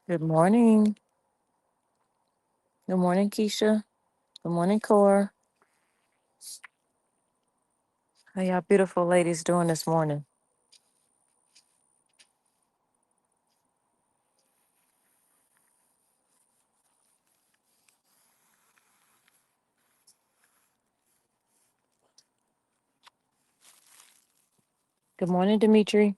Good morning. Good morning, Keisha. Good morning, Cora. How y'all beautiful ladies doing this morning? Good morning, Dimitri.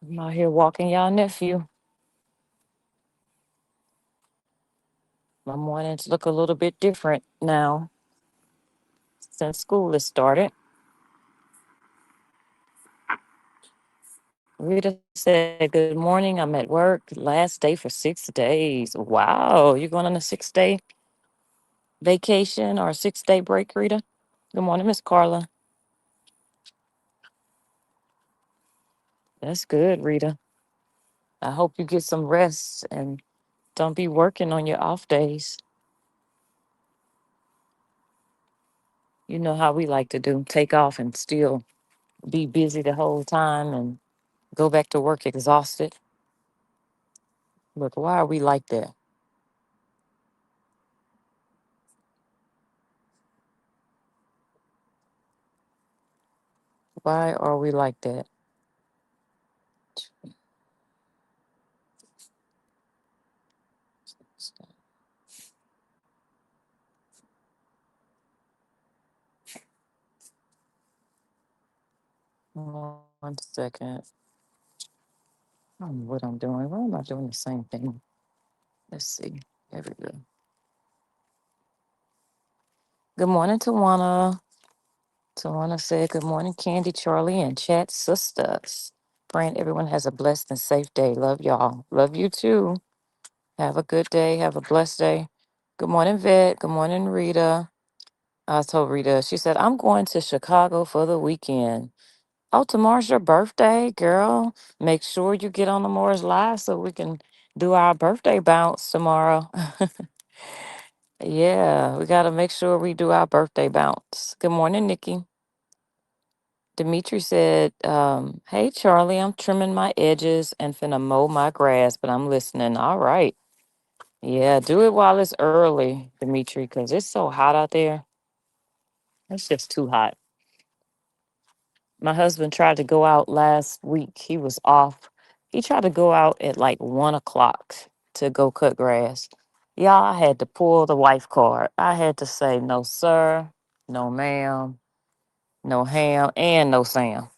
I'm out here walking y'all nephew. My mornings look a little bit different now since school has started. Rita said, Good morning. I'm at work. Last day for 6 days. Wow. You going on a 6 day vacation or a 6 day break, Rita? Good morning, Miss Carla. That's good, Rita. I hope you get some rest and don't be working on your off days. You know how we like to do, take off and still be busy the whole time and go back to work exhausted. Look, why are we like that? Why are we like that? One second. I don't know what I'm doing. Why am I doing the same thing? Let's see. There we go. Good morning, Tawana. Tawana said, Good morning, Candy, Charlie, and Chat Sisters. Praying everyone has a blessed and safe day. Love y'all. Love you too. Have a good day. Have a blessed day. Good morning, Vet. Good morning, Rita. I told Rita, she said, I'm going to Chicago for the weekend. Oh, tomorrow's your birthday, girl. Make sure you get on the Moore's Live so we can do our birthday bounce tomorrow. Yeah, we got to make sure we do our birthday bounce. Good morning, Nikki. Dimitri said, Hey, Charlie, I'm trimming my edges and finna mow my grass, but I'm listening. All right. Yeah, do it while it's early, Dimitri, because it's so hot out there. It's just too hot. My husband tried to go out last week. He was off. He tried to go out at like 1 o'clock to go cut grass. Y'all, I had to pull the wife card. I had to say, no, sir, no, ma'am, no ham, and no Sam.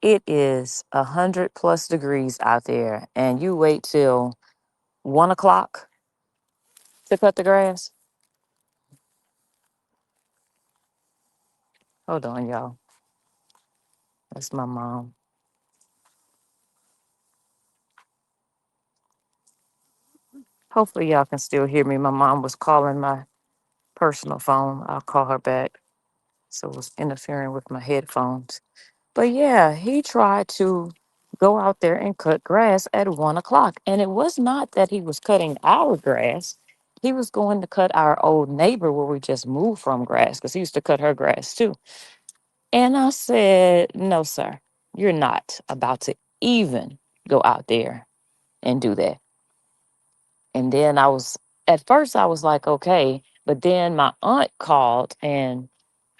It is 100+ degrees out there, and you wait till 1 o'clock to cut the grass. Hold on, y'all. That's my mom. Hopefully, y'all can still hear me. My mom was calling my personal phone. I'll call her back. So it was interfering with my headphones. But yeah, he tried to go out there and cut grass at 1 o'clock. And it was not that he was cutting our grass. He was going to cut our old neighbor where we just moved from grass because he used to cut her grass too. And I said, No, sir, you're not about to even go out there and do that. And then at first, I was like, okay. But then my aunt called and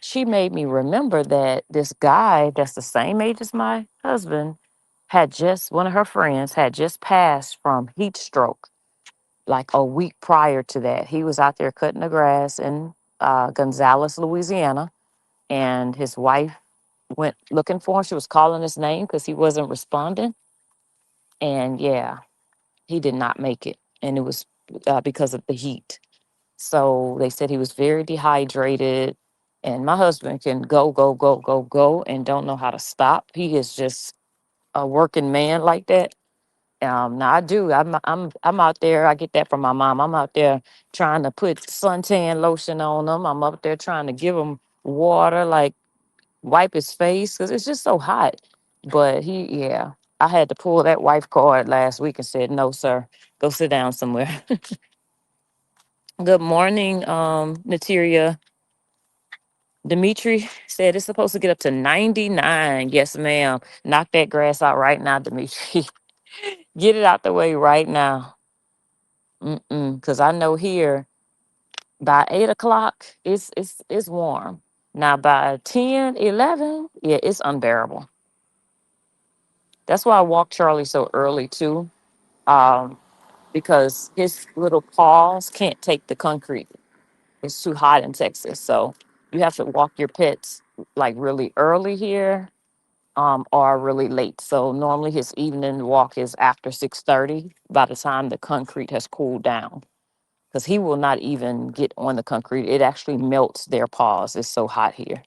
she made me remember that this guy that's the same age as my husband one of her friends had just passed from heat stroke like a week prior to that. He was out there cutting the grass in Gonzales, Louisiana, and his wife went looking for him. She was calling his name because he wasn't responding. And yeah, he did not make it. And it was because of the heat. So they said he was very dehydrated. And my husband can go, go, go, go, go, and don't know how to stop. He is just a working man like that. Now I do. I'm out there. I get that from my mom. I'm out there trying to put suntan lotion on him. I'm up there trying to give him water, like wipe his face, because it's just so hot. But yeah, I had to pull that wife card last week and said, no, sir, go sit down somewhere. Good morning, Nateria. Dimitri said it's supposed to get up to 99. Yes, ma'am. Knock that grass out right now, Dimitri. Get it out the way right now. Because I know here by 8 o'clock, it's warm. Now by 10, 11, yeah, it's unbearable. That's why I walk Charlie so early too, um, because his little paws can't take the concrete. It's too hot in Texas, so you have to walk your pets like really early here, or really late. So normally his evening walk is after 6:30. By the time the concrete has cooled down, because he will not even get on the concrete. It actually melts their paws. It's so hot here.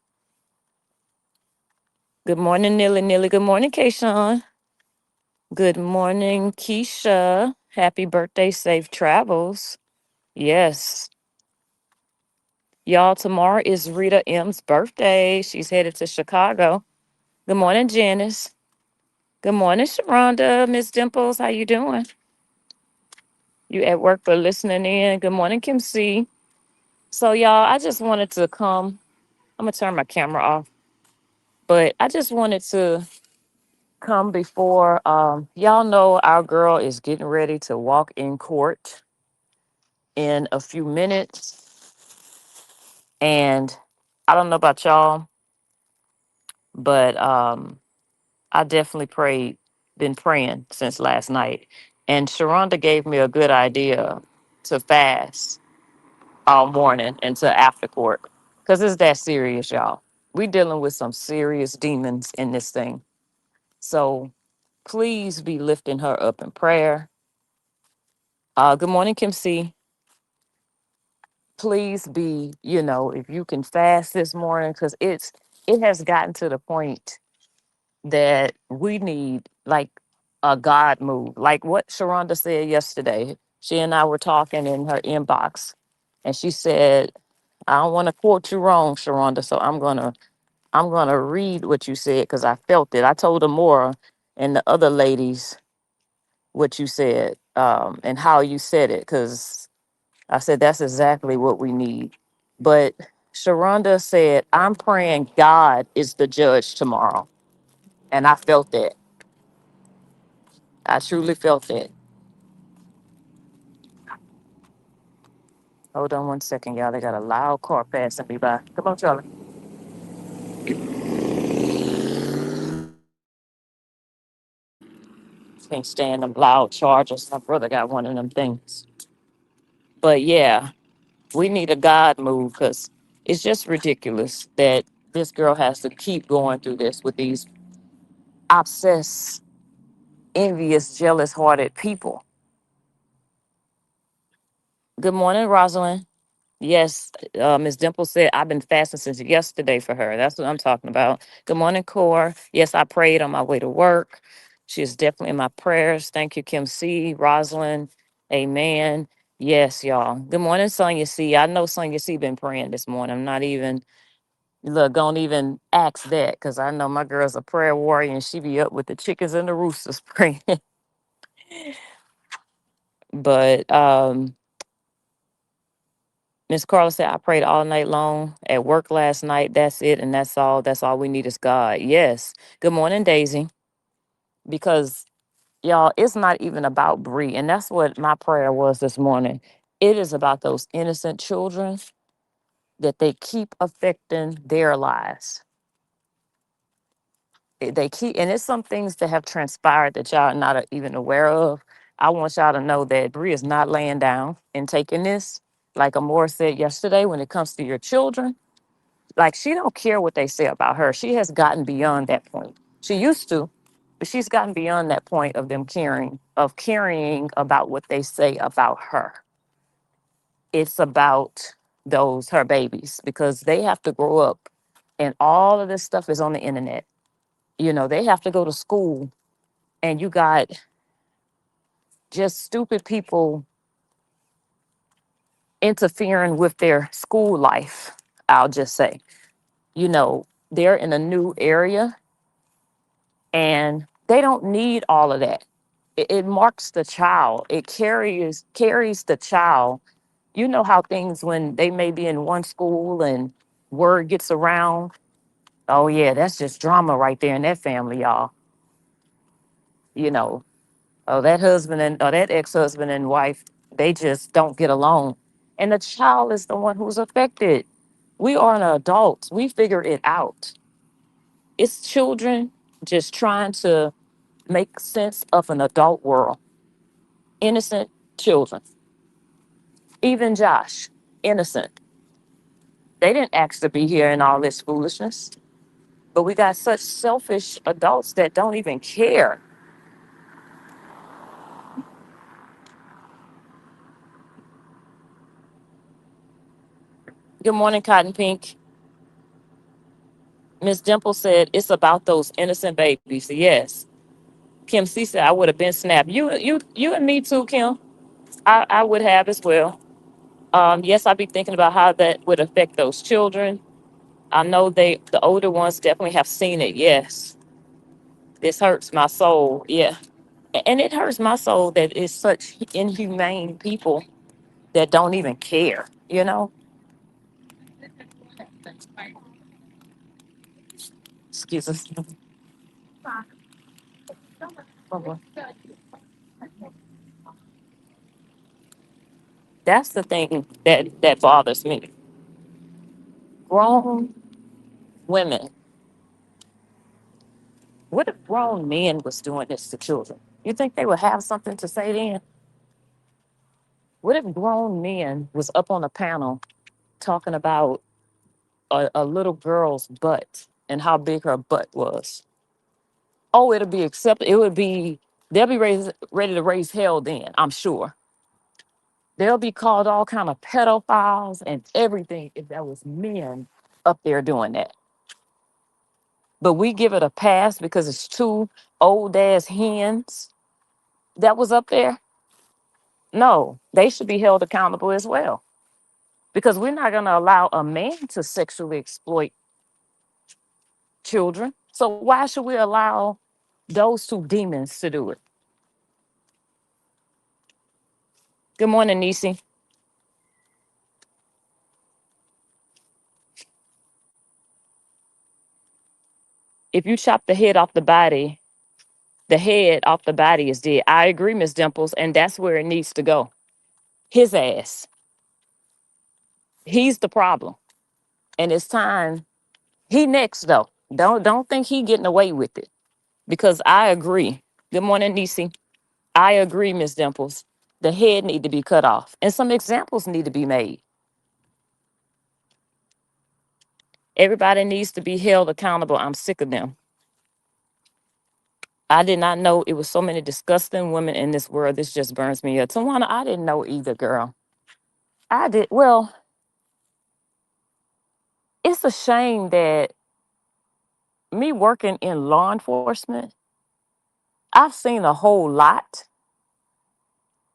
Good morning, Nilly Nilly. Good morning, Kayshawn. Good morning, Keisha. Happy birthday, safe travels. Yes. Y'all, tomorrow is Rita M's birthday. She's headed to Chicago. Good morning, Janice. Good morning, Sharonda. Miss Dimples, how you doing? You at work but listening in. Good morning, Kim C. So, y'all, I just wanted to come. I'm going to turn my camera off. But I just wanted to come before y'all know our girl is getting ready to walk in court in a few minutes. And I don't know about y'all, but I definitely been praying since last night. And Sharonda gave me a good idea to fast all morning until after court. Because it's that serious, y'all. We dealing with some serious demons in this thing. So please be lifting her up in prayer. Good morning, Kim C. Please be, if you can fast this morning, because it has gotten to the point that we need like a God move. Like what Sharonda said yesterday. She and I were talking in her inbox, and she said, I don't want to quote you wrong, Sharonda, so I'm gonna read what you said because I felt it. I told Amora and the other ladies what you said, and how you said it, because I said that's exactly what we need. But Sharonda said, I'm praying God is the judge tomorrow. And I felt that. I truly felt that. Hold on one second, y'all. They got a loud car passing me by. Come on, Charlie. Can't stand them loud chargers. My brother got one of them things. But yeah, we need a God move because it's just ridiculous that this girl has to keep going through this with these obsessed, envious, jealous hearted people. Good morning, Rosalind. Yes, Ms. Dimple said, I've been fasting since yesterday for her. That's what I'm talking about. Good morning, Core. Yes, I prayed on my way to work. She is definitely in my prayers. Thank you, Kim C. Rosalind. Amen. Yes, y'all. Good morning, Sonia C. I know Sonia C been praying this morning. I'm not even, look, don't even ask that because I know my girl's a prayer warrior and she be up with the chickens and the roosters praying. But Miss Carla said, I prayed all night long at work last night. That's it. And that's all. That's all we need is God. Yes. Good morning, Daisy. Because, y'all, it's not even about Bree. And that's what my prayer was this morning. It is about those innocent children that they keep affecting their lives. They keep, and it's some things that have transpired that y'all are not even aware of. I want y'all to know that Bree is not laying down and taking this. Like Amor said yesterday, when it comes to your children, like she don't care what they say about her. She has gotten beyond that point. She used to, but she's gotten beyond that point of them caring about what they say about her. It's about those her babies because they have to grow up and all of this stuff is on the internet. They have to go to school and you got just stupid people interfering with their school life. I'll just say, they're in a new area and they don't need all of that. It marks the child. It carries the child. You know how things when they may be in one school and word gets around, oh yeah, that's just drama right there in that family, y'all. You know, oh, that husband and or that ex-husband and wife, they just don't get along. And the child is the one who's affected. We are an adults. We figure it out. It's children just trying to make sense of an adult world. Innocent children. Even Josh, innocent. They didn't ask to be here in all this foolishness. But we got such selfish adults that don't even care. Good morning, Cotton Pink. Miss Dimple said it's about those innocent babies. Yes. Kim C said I would have been snapped. You and me too, Kim. I would have as well. Yes, I'd be thinking about how that would affect those children. I know the older ones definitely have seen it. Yes. This hurts my soul. Yeah. And it hurts my soul that it's such inhumane people that don't even care, you know? Excuse us. That's the thing that bothers me. Grown women. What if grown men was doing this to children? You think they would have something to say then? What if grown men was up on a panel talking about a little girl's butt and how big her butt was? Oh, it'll be accepted. It would be, they'll be ready to raise hell then, I'm sure. They'll be called all kind of pedophiles and everything if that was men up there doing that. But we give it a pass because it's two old ass hens that was up there. No, they should be held accountable as well because we're not going to allow a man to sexually exploit children. So why should we allow those two demons to do it? Good morning, Nisi. If you chop the head off the body is dead. I agree, Miss Dimples, and that's where it needs to go. His ass. He's the problem. And it's time. He next though. Don't think he getting away with it. Because I agree. Good morning, Nisi. I agree, Miss Dimples. The head need to be cut off. And some examples need to be made. Everybody needs to be held accountable. I'm sick of them. I did not know it was so many disgusting women in this world. This just burns me up. Tawana, I didn't know either, girl. I did. Well, it's a shame that me working in law enforcement, I've seen a whole lot,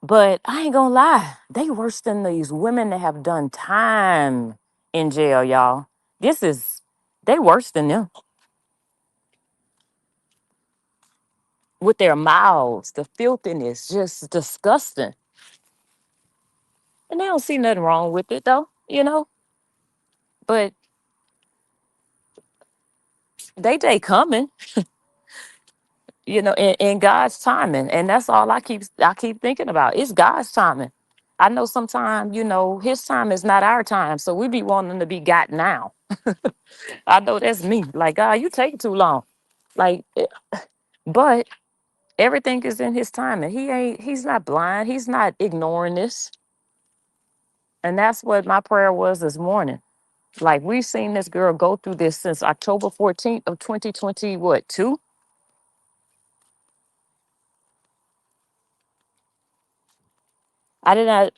but I ain't gonna lie, they worse than these women that have done time in jail, y'all. This is they worse than them with their mouths, the filthiness, just disgusting. And they don't see nothing wrong with it though, you know. But they coming, you know, in God's timing, and that's all I keep thinking about. It's God's timing. I know sometimes, you know, His time is not our time, so we be wanting to be got now. I know that's me. Like, God, you take too long. Like, but everything is in His timing. He's not blind. He's not ignoring this, and that's what my prayer was this morning. Like, we've seen this girl go through this since October 14th of 2020. What, two? I did not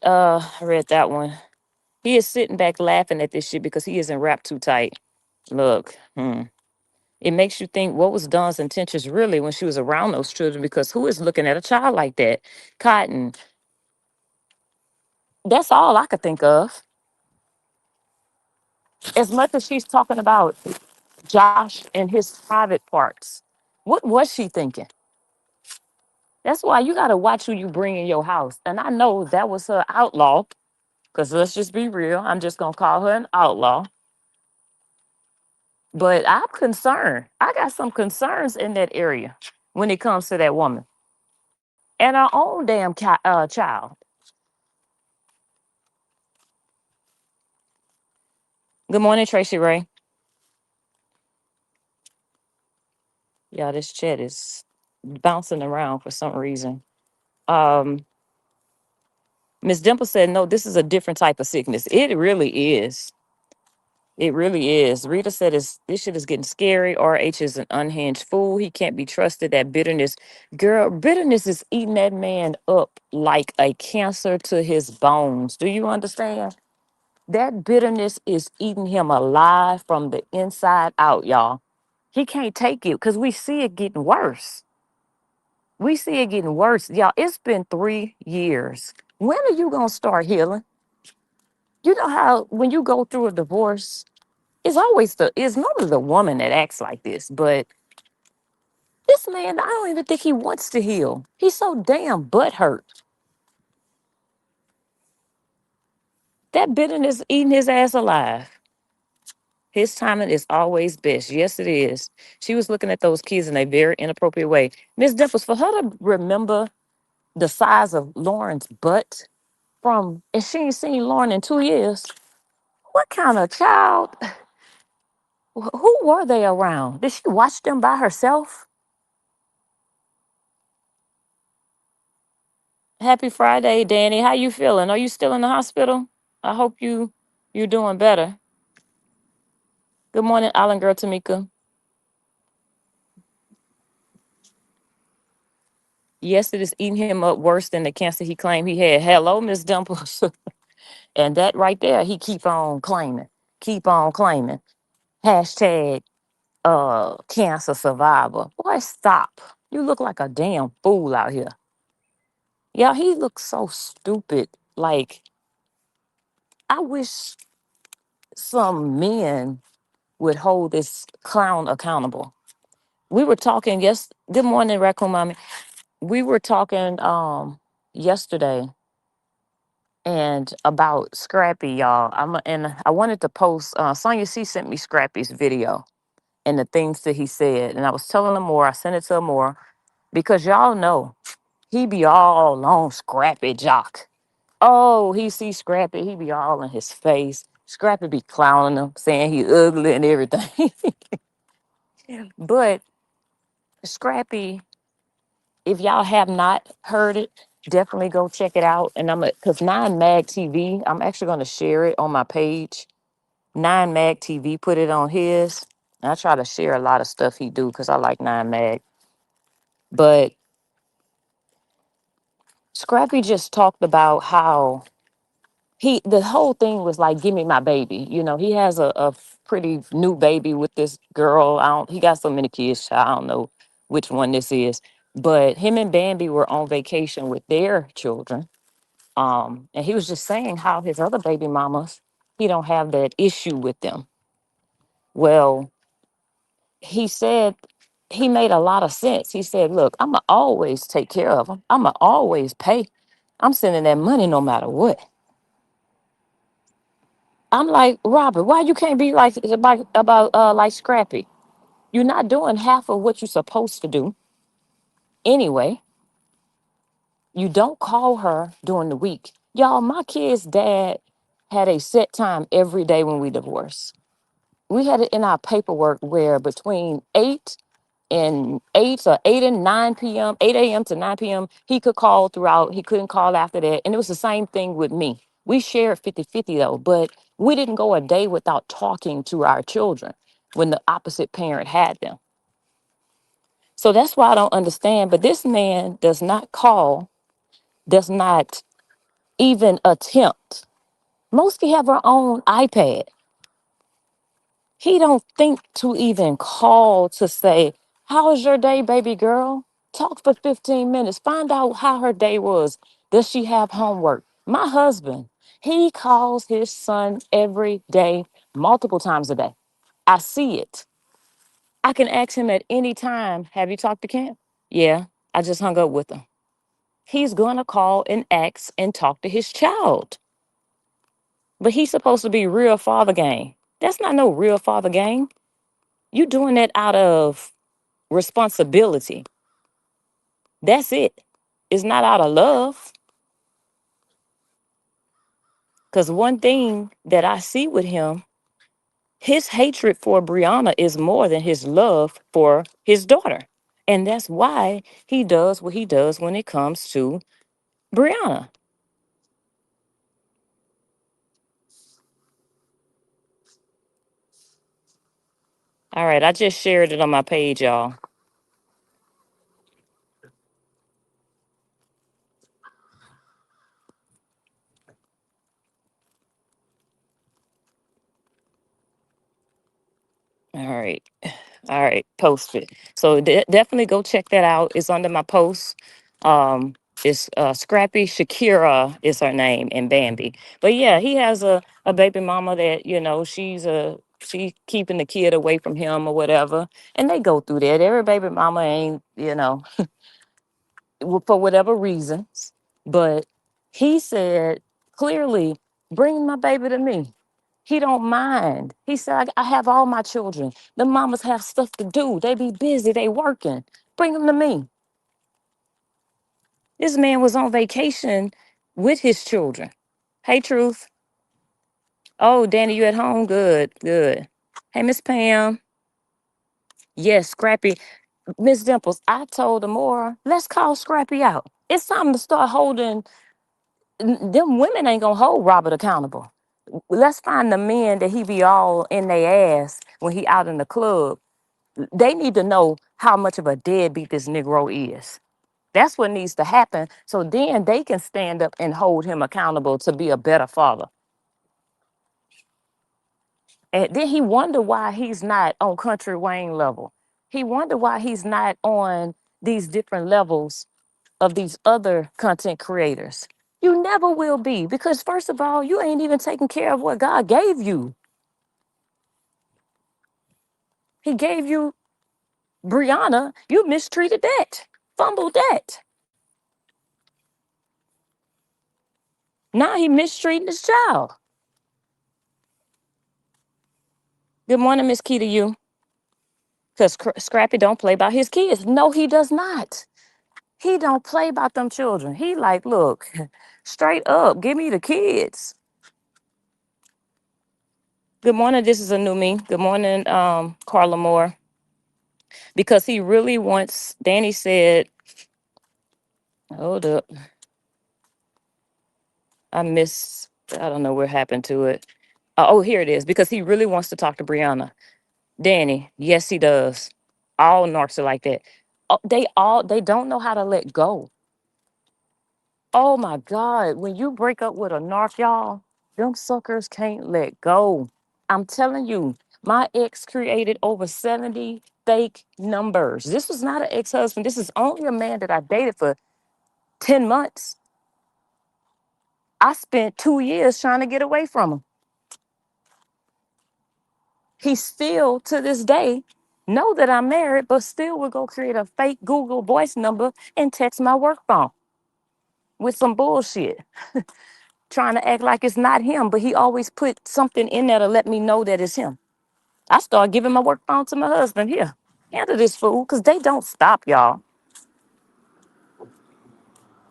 read that one. He is sitting back laughing at this shit because he isn't wrapped too tight. Look, it makes you think what was Dawn's intentions really when she was around those children, because who is looking at a child like that? Cotton. That's all I could think of. As much as she's talking about Josh and his private parts, what was she thinking? That's why you got to watch who you bring in your house. And I know that was her outlaw, because let's just be real. I'm just going to call her an outlaw. But I'm concerned. I got some concerns in that area when it comes to that woman and our own damn child. Good morning, Tracy Ray. Yeah, this chat is bouncing around for some reason. Um, Miss Dimple said, no, this is a different type of sickness. It really is. It really is. Rita said this shit is getting scary. RH is an unhinged fool. He can't be trusted. That bitterness, girl, bitterness is eating that man up like a cancer to his bones. Do you understand? That bitterness is eating him alive from the inside out, y'all. He can't take it because we see it getting worse. We see it getting worse. Y'all, it's been 3 years. When are you going to start healing? You know how when you go through a divorce, it's normally the woman that acts like this, but this man, I don't even think he wants to heal. He's so damn butthurt. That bitterness eating his ass alive. His timing is always best. Yes, it is. She was looking at those kids in a very inappropriate way. Miss Dimples, for her to remember the size of Lauren's butt and she ain't seen Lauren in 2 years. What kind of child? Who were they around? Did she watch them by herself? Happy Friday, Danny. How you feeling? Are you still in the hospital? I hope you're doing better. Good morning, Island Girl Tamika. Yes, it is eating him up worse than the cancer he claimed he had. Hello, Miss Dimples. And that right there, he keep on claiming. Keep on claiming. Hashtag cancer survivor. Boy, stop. You look like a damn fool out here. Yeah, he looks so stupid. Like, I wish some men would hold this clown accountable. We were talking good morning, Raccoon Mommy. We were talking yesterday and about Scrappy, y'all. And I wanted to post Sonya C sent me Scrappy's video and the things that he said. And I was telling him more. I sent it to him more because y'all know he be all on Scrappy Jock. Oh, he see Scrappy, he be all in his face. Scrappy be clowning him, saying he ugly and everything. But Scrappy, if y'all have not heard it, definitely go check it out. And because Nine Mag TV, I'm actually gonna share it on my page. Nine Mag TV put it on his. And I try to share a lot of stuff he do because I like Nine Mag. But Scrappy just talked about how the whole thing was like, give me my baby. You know, he has a pretty new baby with this girl. He got so many kids, I don't know which one this is. But him and Bambi were on vacation with their children. And he was just saying how his other baby mamas, he don't have that issue with them. Well, he said he made a lot of sense. He said, look, I'ma always take care of them. I'ma always pay. I'm sending that money no matter what. I'm like, Robert, why you can't be like about like Scrappy? You're not doing half of what you're supposed to do anyway. You don't call her during the week. Y'all, my kid's dad had a set time every day when we divorced. We had it in our paperwork where between 8 and 9 p.m., 8 a.m. to 9 p.m., he could call throughout. He couldn't call after that. And it was the same thing with me. We shared 50-50 though, but we didn't go a day without talking to our children when the opposite parent had them. So that's why I don't understand. But this man does not call, does not even attempt. Mostly have her own iPad. He don't think to even call to say, how's your day, baby girl? Talk for 15 minutes. Find out how her day was. Does she have homework? My husband, he calls his son every day, multiple times a day. I see it. I can ask him at any time, have you talked to Cam? Yeah, I just hung up with him. He's going to call and ask and talk to his child. But he's supposed to be real father game. That's not no real father game. You doing that out of responsibility. That's it. It's not out of love. Because one thing that I see with him, his hatred for Brianna is more than his love for his daughter. And that's why he does what he does when it comes to Brianna. All right, I just shared it on my page, y'all. All right. All right, post it. So definitely go check that out. It's under my post. Um, it's Scrappy Shakira is her name and Bambi. But yeah, he has a baby mama that she keeping the kid away from him or whatever, and they go through that. Every baby mama ain't for whatever reasons, but he said clearly, bring my baby to me. He don't mind. He said, I have all my children. The mamas have stuff to do. They be busy. They working. Bring them to me. This man was on vacation with his children. Hey, Truth. Oh, Danny, you at home? Good, good. Hey, Miss Pam. Yes, Scrappy. Miss Dimples, I told Amora, let's call Scrappy out. It's time to start holding. Them women ain't gonna hold Robert accountable. Let's find the men that he be all in their ass when he out in the club. They need to know how much of a deadbeat this Negro is. That's what needs to happen. So then they can stand up and hold him accountable to be a better father. And then he wonder why he's not on Country Wayne level. He wonder why he's not on these different levels of these other content creators. You never will be because first of all, you ain't even taking care of what God gave you. He gave you Brianna. You mistreated that, fumbled that. Now he mistreating his child. Good morning, Miss Key to you. Because Scrappy don't play about his kids. No, he does not. He don't play about them children. He like, look, straight up, give me the kids. Good morning. This is a new me. Good morning, Carla Moore. Because he really wants, Danny said, hold up. I miss, I don't know what happened to it. Oh, here it is. Because he really wants to talk to Brianna. Danny, yes, he does. All narcs are like that. They don't know how to let go. Oh my God. When you break up with a narc, y'all, them suckers can't let go. I'm telling you, my ex created over 70 fake numbers. This was not an ex-husband. This is only a man that I dated for 10 months. I spent 2 years trying to get away from him. He still, to this day, know that I'm married, but still will go create a fake Google voice number and text my work phone with some bullshit, trying to act like it's not him, but he always put something in there to let me know that it's him. I started giving my work phone to my husband. Here, handle this fool, because they don't stop, y'all.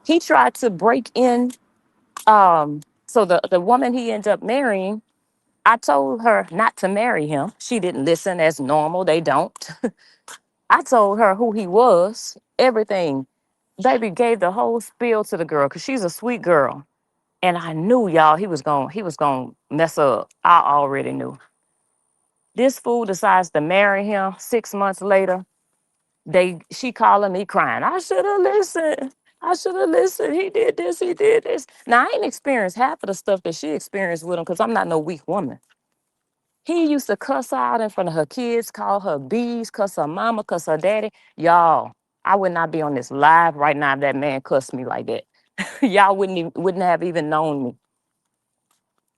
He tried to break in. So the woman he ended up marrying, I told her not to marry him. She didn't listen as normal. They don't. I told her who he was, everything. Baby gave the whole spiel to the girl because she's a sweet girl. And I knew y'all he was going to mess up. I already knew. This fool decides to marry him 6 months later. She calling me crying. I should have listened. I should have listened. He did this, he did this. Now I ain't experienced half of the stuff that she experienced with him because I'm not no weak woman. He used to cuss her out in front of her kids, call her bees, cuss her mama, cuss her daddy. Y'all, I would not be on this live right now if that man cussed me like that. Y'all wouldn't have even known me,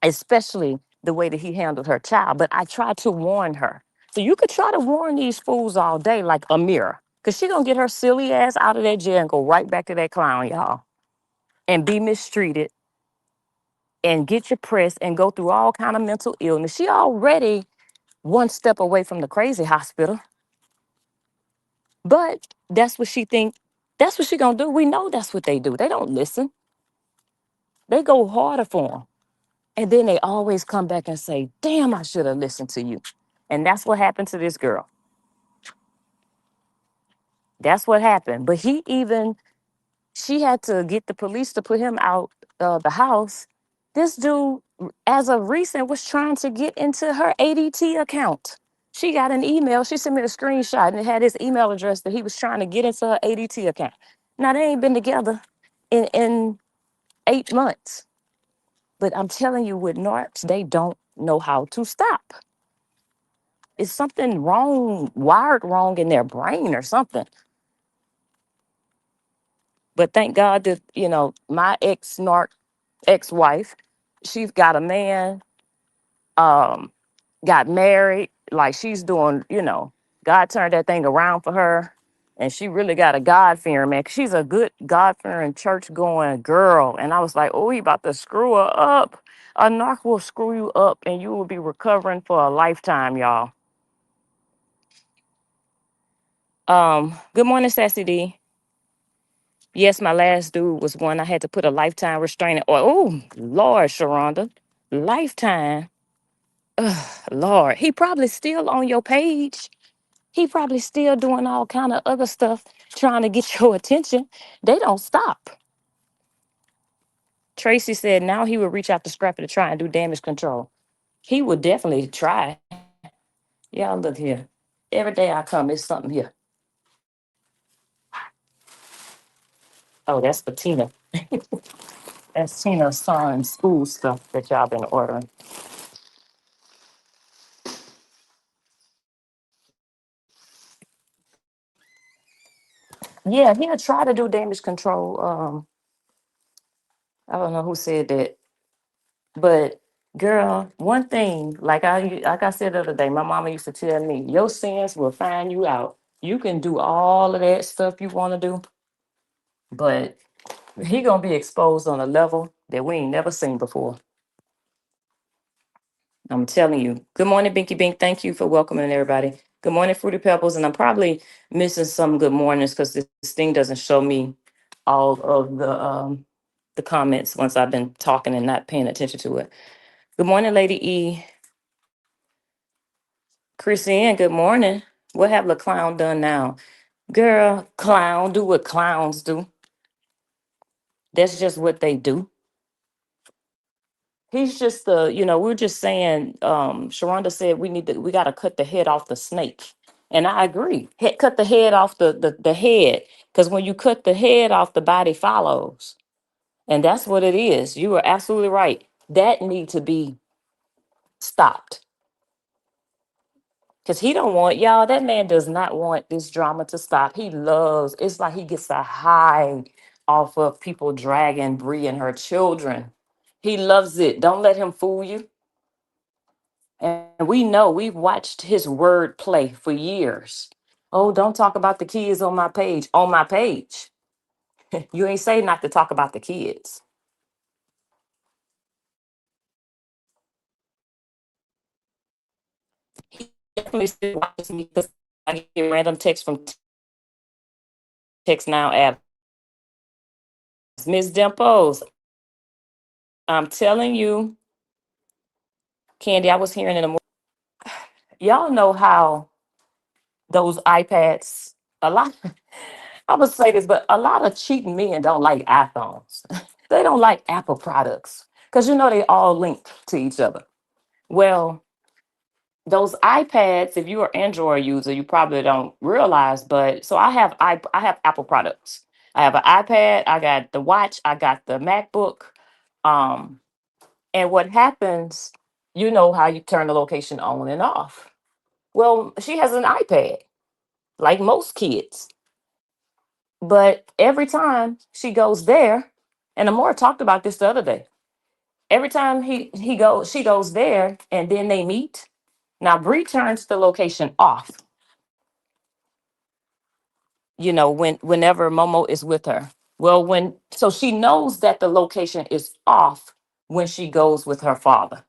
especially the way that he handled her child. But I tried to warn her. So you could try to warn these fools all day like a mirror. Because she going to get her silly ass out of that jail and go right back to that clown, y'all. And be mistreated and get your press and go through all kind of mental illness. She already one step away from the crazy hospital. But that's what she think. That's what she gonna do. We know that's what they do. They don't listen. They go harder for them, and then they always come back and say, "Damn, I should have listened to you." And that's what happened to this girl. That's what happened. But he even she had to get the police to put him out the house. This dude, as of recent, was trying to get into her ADT account. She got an email. She sent me a screenshot and it had his email address that he was trying to get into her ADT account. Now they ain't been together in 8 months. But I'm telling you, with Narcs, they don't know how to stop. It's something wrong, wired wrong in their brain or something. But thank God that, my ex-wife, she's got a man, um, got married. Like she's doing, God turned that thing around for her. And she really got a God fearing man. 'Cause she's a good God fearing church going girl. And I was like, oh, he about to screw her up. A narc will screw you up and you will be recovering for a lifetime, y'all. Good morning, Sassy D. Yes, my last dude was one I had to put a lifetime restraining order. Oh, Lord, Sharonda. Lifetime. Ugh, Lord. He probably still on your page. He probably still doing all kind of other stuff trying to get your attention. They don't stop. Tracy said now he would reach out to Scrappy to try and do damage control. He would definitely try. Y'all look here. Every day I come, it's something here. Oh, that's for Tina. That's Tina's son school stuff that y'all been ordering. Yeah, he'll try to do damage control. I don't know who said that, but girl, one thing, like I said the other day, my mama used to tell me, your sins will find you out. You can do all of that stuff you want to do, but he gonna be exposed on a level that we ain't never seen before. I'm telling you. Good morning, Binky Bink. Thank you for welcoming everybody. Good morning, Fruity Pebbles. And I'm probably missing some good mornings because this thing doesn't show me all of the comments once I've been talking and not paying attention to it. Good morning, Lady E. Chrissy Ann, good morning. What have the clown done now? Girl, clown, do what clowns do. That's just what they do. He's just we're just saying, Sharonda said we gotta cut the head off the snake. And I agree. Cut the head off the head. Because when you cut the head off, the body follows. And that's what it is. You are absolutely right. That need to be stopped. Because he don't want, y'all, that man does not want this drama to stop. He loves, it's like he gets a high off of people dragging Bree and her children. He loves it. Don't let him fool you. And we know we've watched his word play for years. Oh, don't talk about the kids on my page. On my page. You ain't say not to talk about the kids. He definitely still watches me because I get random texts from text now app. Miss Dimples, I'm telling you, Candy, I was hearing in the morning. Y'all know how those iPads, a lot, I would say this, but a lot of cheating men don't like iPhones. They don't like Apple products because they all link to each other. Well, those iPads, if you're an Android user, you probably don't realize, but so I have Apple products. I have an iPad, I got the watch, I got the MacBook. Um, and what happens, you know how you turn the location on and off. Well, she has an iPad, like most kids. But every time she goes there, and Amora talked about this the other day. Every time she goes there, and then they meet. Now Bree turns the location off. Whenever Momo is with her. Well, so she knows that the location is off when she goes with her father.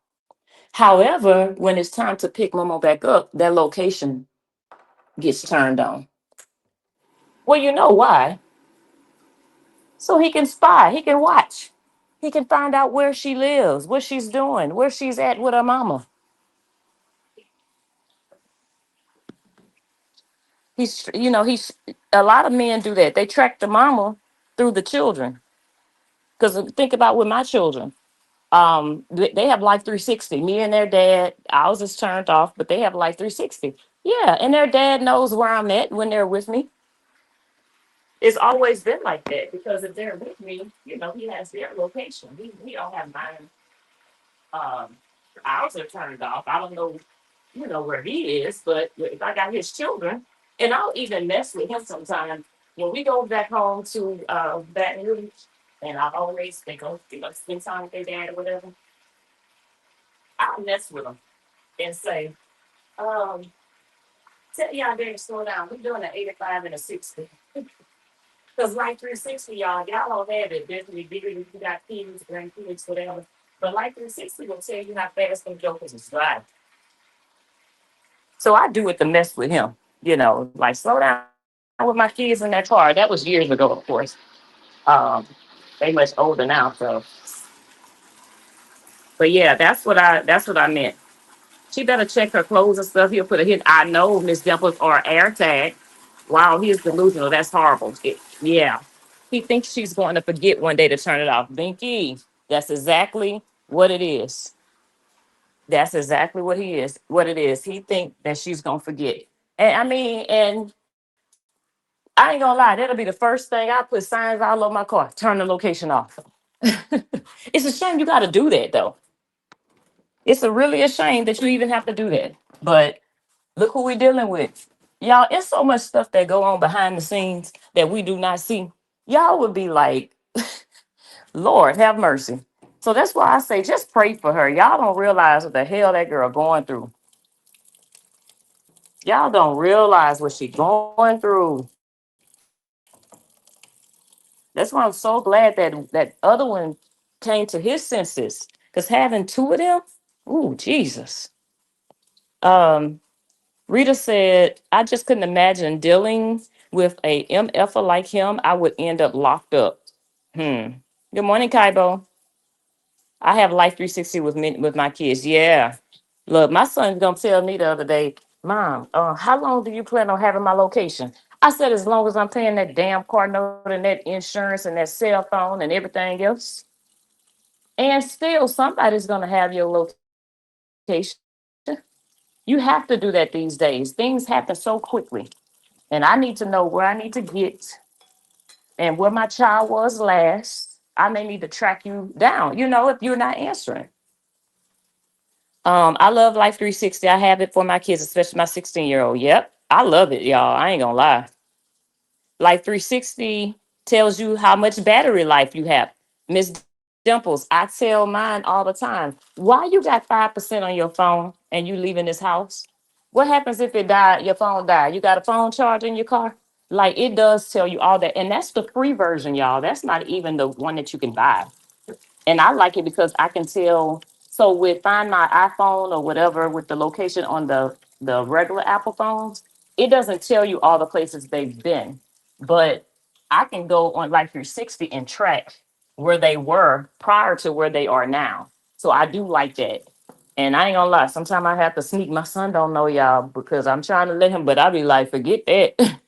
However, when it's time to pick Momo back up, that location gets turned on. Well, you know why? So he can spy, he can watch, he can find out where she lives, what she's doing, where she's at with her mama. He's a lot of men do that. They track the mama through the children. Because think about with my children, they have Life 360. Me and their dad, ours is turned off, but they have Life 360. Yeah, and their dad knows where I'm at when they're with me. It's always been like that because if they're with me, he has their location. We don't have mine. Um, ours are turned off. I don't know, where he is, but if I got his children, and I'll even mess with him sometimes. When we go back home to Baton Rouge, and I always they go, spend time with their dad or whatever, I'll mess with them and say, um, tell y'all dad to slow down. We're doing an 85 and a 60. Because like 360, y'all don't have it. Definitely bigger if you got kids, grandkids, whatever. But like 360 will tell you how fast them jokers is driving. So I do it to mess with him. Like slow down with my kids in that car. That was years ago, of course. Um, they much older now, so. But yeah, that's what I meant. She better check her clothes and stuff. He'll put a hit. I know Miss Dimples or air tag. Wow, he is delusional. That's horrible. Yeah. He thinks she's going to forget one day to turn it off. Binky, that's exactly what it is. That's exactly what it is. He think that she's gonna forget. And I mean, and I ain't gonna lie, that'll be the first thing I put signs all over my car. Turn the location off. It's a shame you gotta do that though. It's really a shame that you even have to do that. But look who we're dealing with. Y'all, it's so much stuff that go on behind the scenes that we do not see. Y'all would be like, Lord, have mercy. So that's why I say just pray for her. Y'all don't realize what the hell that girl going through. Y'all don't realize what she going through. That's why I'm so glad that other one came to his senses. Because having two of them, ooh, Jesus. Um, Rita said, I just couldn't imagine dealing with a MFer like him. I would end up locked up. Hmm. Good morning, Kaibo. I have Life 360 with my kids. Yeah. Look, my son's gonna tell me the other day, Mom, how long do you plan on having my location? I said, as long as I'm paying that damn car note and that insurance and that cell phone and everything else. And still, somebody's gonna have your location. You have to do that these days. Things happen so quickly. And I need to know where I need to get and where my child was last. I may need to track you down, if you're not answering. I love Life 360. I have it for my kids, especially my 16-year-old. Yep. I love it, y'all. I ain't gonna lie. Life 360 tells you how much battery life you have. Miss Dimples, I tell mine all the time. Why you got 5% on your phone and you leaving this house? What happens if it died, your phone died? You got a phone charger in your car? Like it does tell you all that. And that's the free version, y'all. That's not even the one that you can buy. And I like it because I can tell. So with Find My iPhone or whatever with the location on the regular Apple phones, it doesn't tell you all the places they've been, but I can go on like 360 and track where they were prior to where they are now. So I do like that. And I ain't gonna lie, sometimes I have to sneak. My son don't know y'all because I'm trying to let him, but I be like, forget that.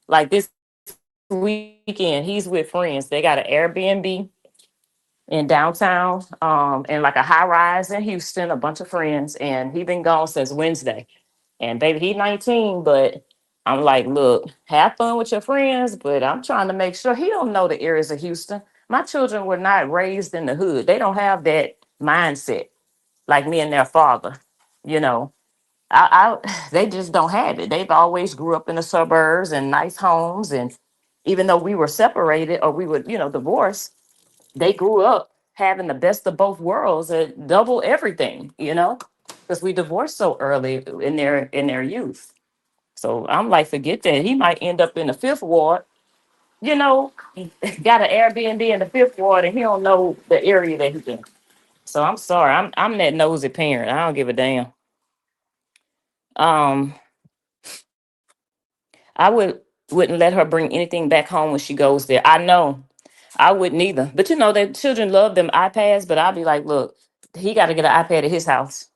Like this weekend, he's with friends. They got an Airbnb in downtown, and like a high rise in Houston, a bunch of friends, and he been gone since Wednesday. And baby, he 19, but I'm like, look, have fun with your friends, but I'm trying to make sure he don't know the areas of Houston. My children were not raised in the hood. They don't have that mindset like me and their father. You know, they just don't have it. They've always grew up in the suburbs and nice homes, and even though we were separated or we would, divorce, they grew up having the best of both worlds and double everything, because we divorced so early in their youth. So I'm like, forget that. He might end up in the fifth ward, you know, got an Airbnb in the fifth ward and he don't know the area that he's in. So I'm sorry. I'm that nosy parent. I don't give a damn. Um, I wouldn't let her bring anything back home when she goes there. I know I wouldn't either. But you know that children love them iPads. But I'll be like, look, he got to get an iPad at his house,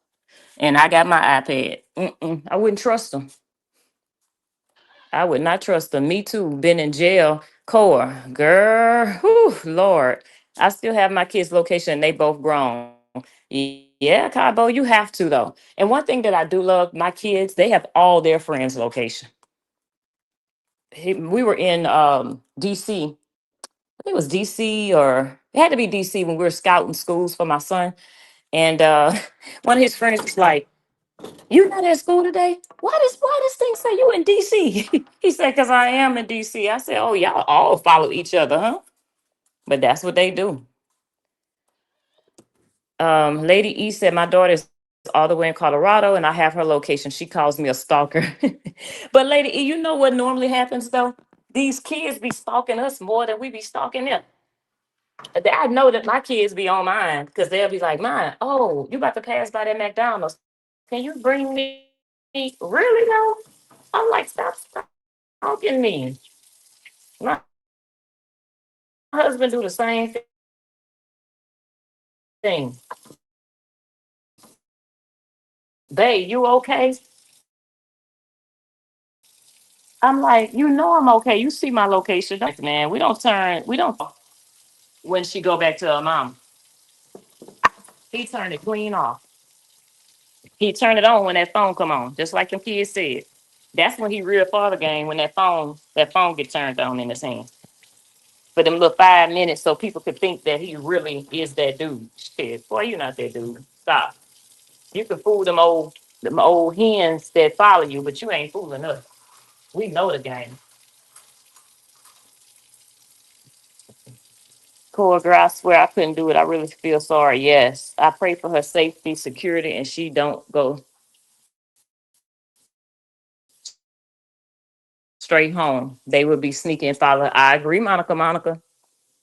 and I got my iPad. I wouldn't trust him. I would not trust them. Me too. Been in jail. Core, girl. Whew, Lord. I still have my kids' location and they both grown. Yeah, Cabo, you have to though. And one thing that I do love, my kids, they have all their friends' location. We were in DC. I think it was DC or it had to be DC when we were scouting schools for my son. And one of his friends was like, "You not at school today? Why this thing say you in DC?" He said, "Cause I am in DC." I said, "Oh, y'all all follow each other, huh?" But that's what they do. Lady E said, "My daughter is all the way in Colorado, and I have her location. She calls me a stalker." But Lady E, you know what normally happens though? These kids be stalking us more than we be stalking them. I know that my kids be on mine because they'll be like, "Mine, oh, you about to pass by that McDonald's? Can you bring me?" Really though? I'm like, "Stop stalking me." My husband do the same thing. Babe, you okay? I'm like, you know I'm okay. You see my location. Don't man. We don't when she go back to her mom. He turned it clean off. He turned it on when that phone come on, just like them kids said. That's when he real father game when that phone get turned on in his hand. For them little 5 minutes so people could think that he really is that dude. Shit, boy, you not that dude. Stop. You can fool them old hens that follow you, but you ain't fooling us. We know the game. Poor girl, I swear I couldn't do it. I really feel sorry. Yes. I pray for her safety, security, and she don't go straight home. They would be sneaking and follow. I agree, Monica.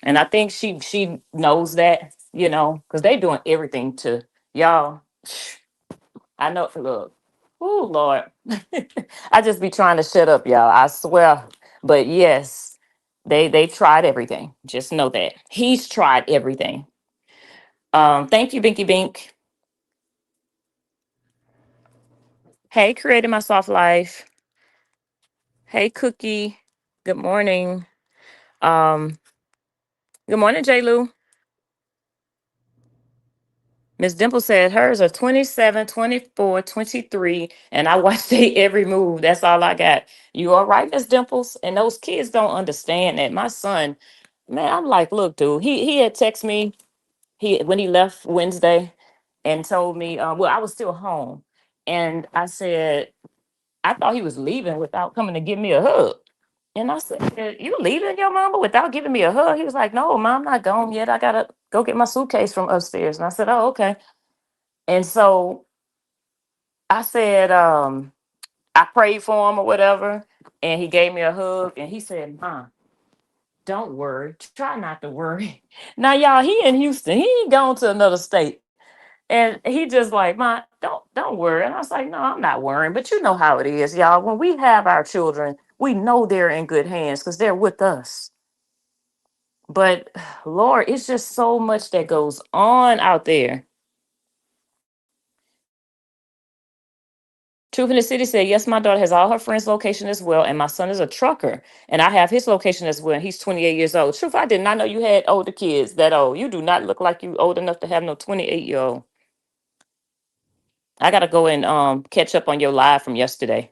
And I think she knows that, because they doing everything to y'all. I know look. Oh Lord. I just be trying to shut up, y'all. I swear. But yes, they tried everything. Just know that. He's tried everything. Thank you, Binky Bink. Hey, creating my soft life. Hey, Cookie. Good morning. Um, Good morning, J. Lou. Miss Dimple said hers are 27, 24, 23, and I watch they every move. That's all I got. You all right, Miss Dimples? And those kids don't understand that. My son, man, I'm like, look, dude, he had texted me when he left Wednesday and told me, well, I was still home. And I said, I thought he was leaving without coming to give me a hug. And I said, "You leaving your mama without giving me a hug?" He was like, "No, mom, I'm not gone yet. I gotta go get my suitcase from upstairs." And I said, "Oh, okay." And so I said, I prayed for him or whatever, and he gave me a hug, and he said, "Mom, don't worry. Try not to worry." Now, y'all, he in Houston. He ain't gone to another state. And he just like, "Ma, don't worry." And I was like, "No, I'm not worrying." But you know how it is, y'all. When we have our children, we know they're in good hands because they're with us. But Lord, it's just so much that goes on out there. Truth in the City said, "Yes, my daughter has all her friends' location as well, and my son is a trucker, and I have his location as well. He's 28 years old." Truth, I did not know you had older kids that old. You do not look like you old enough to have no 28-year-old. I gotta go and catch up on your live from yesterday.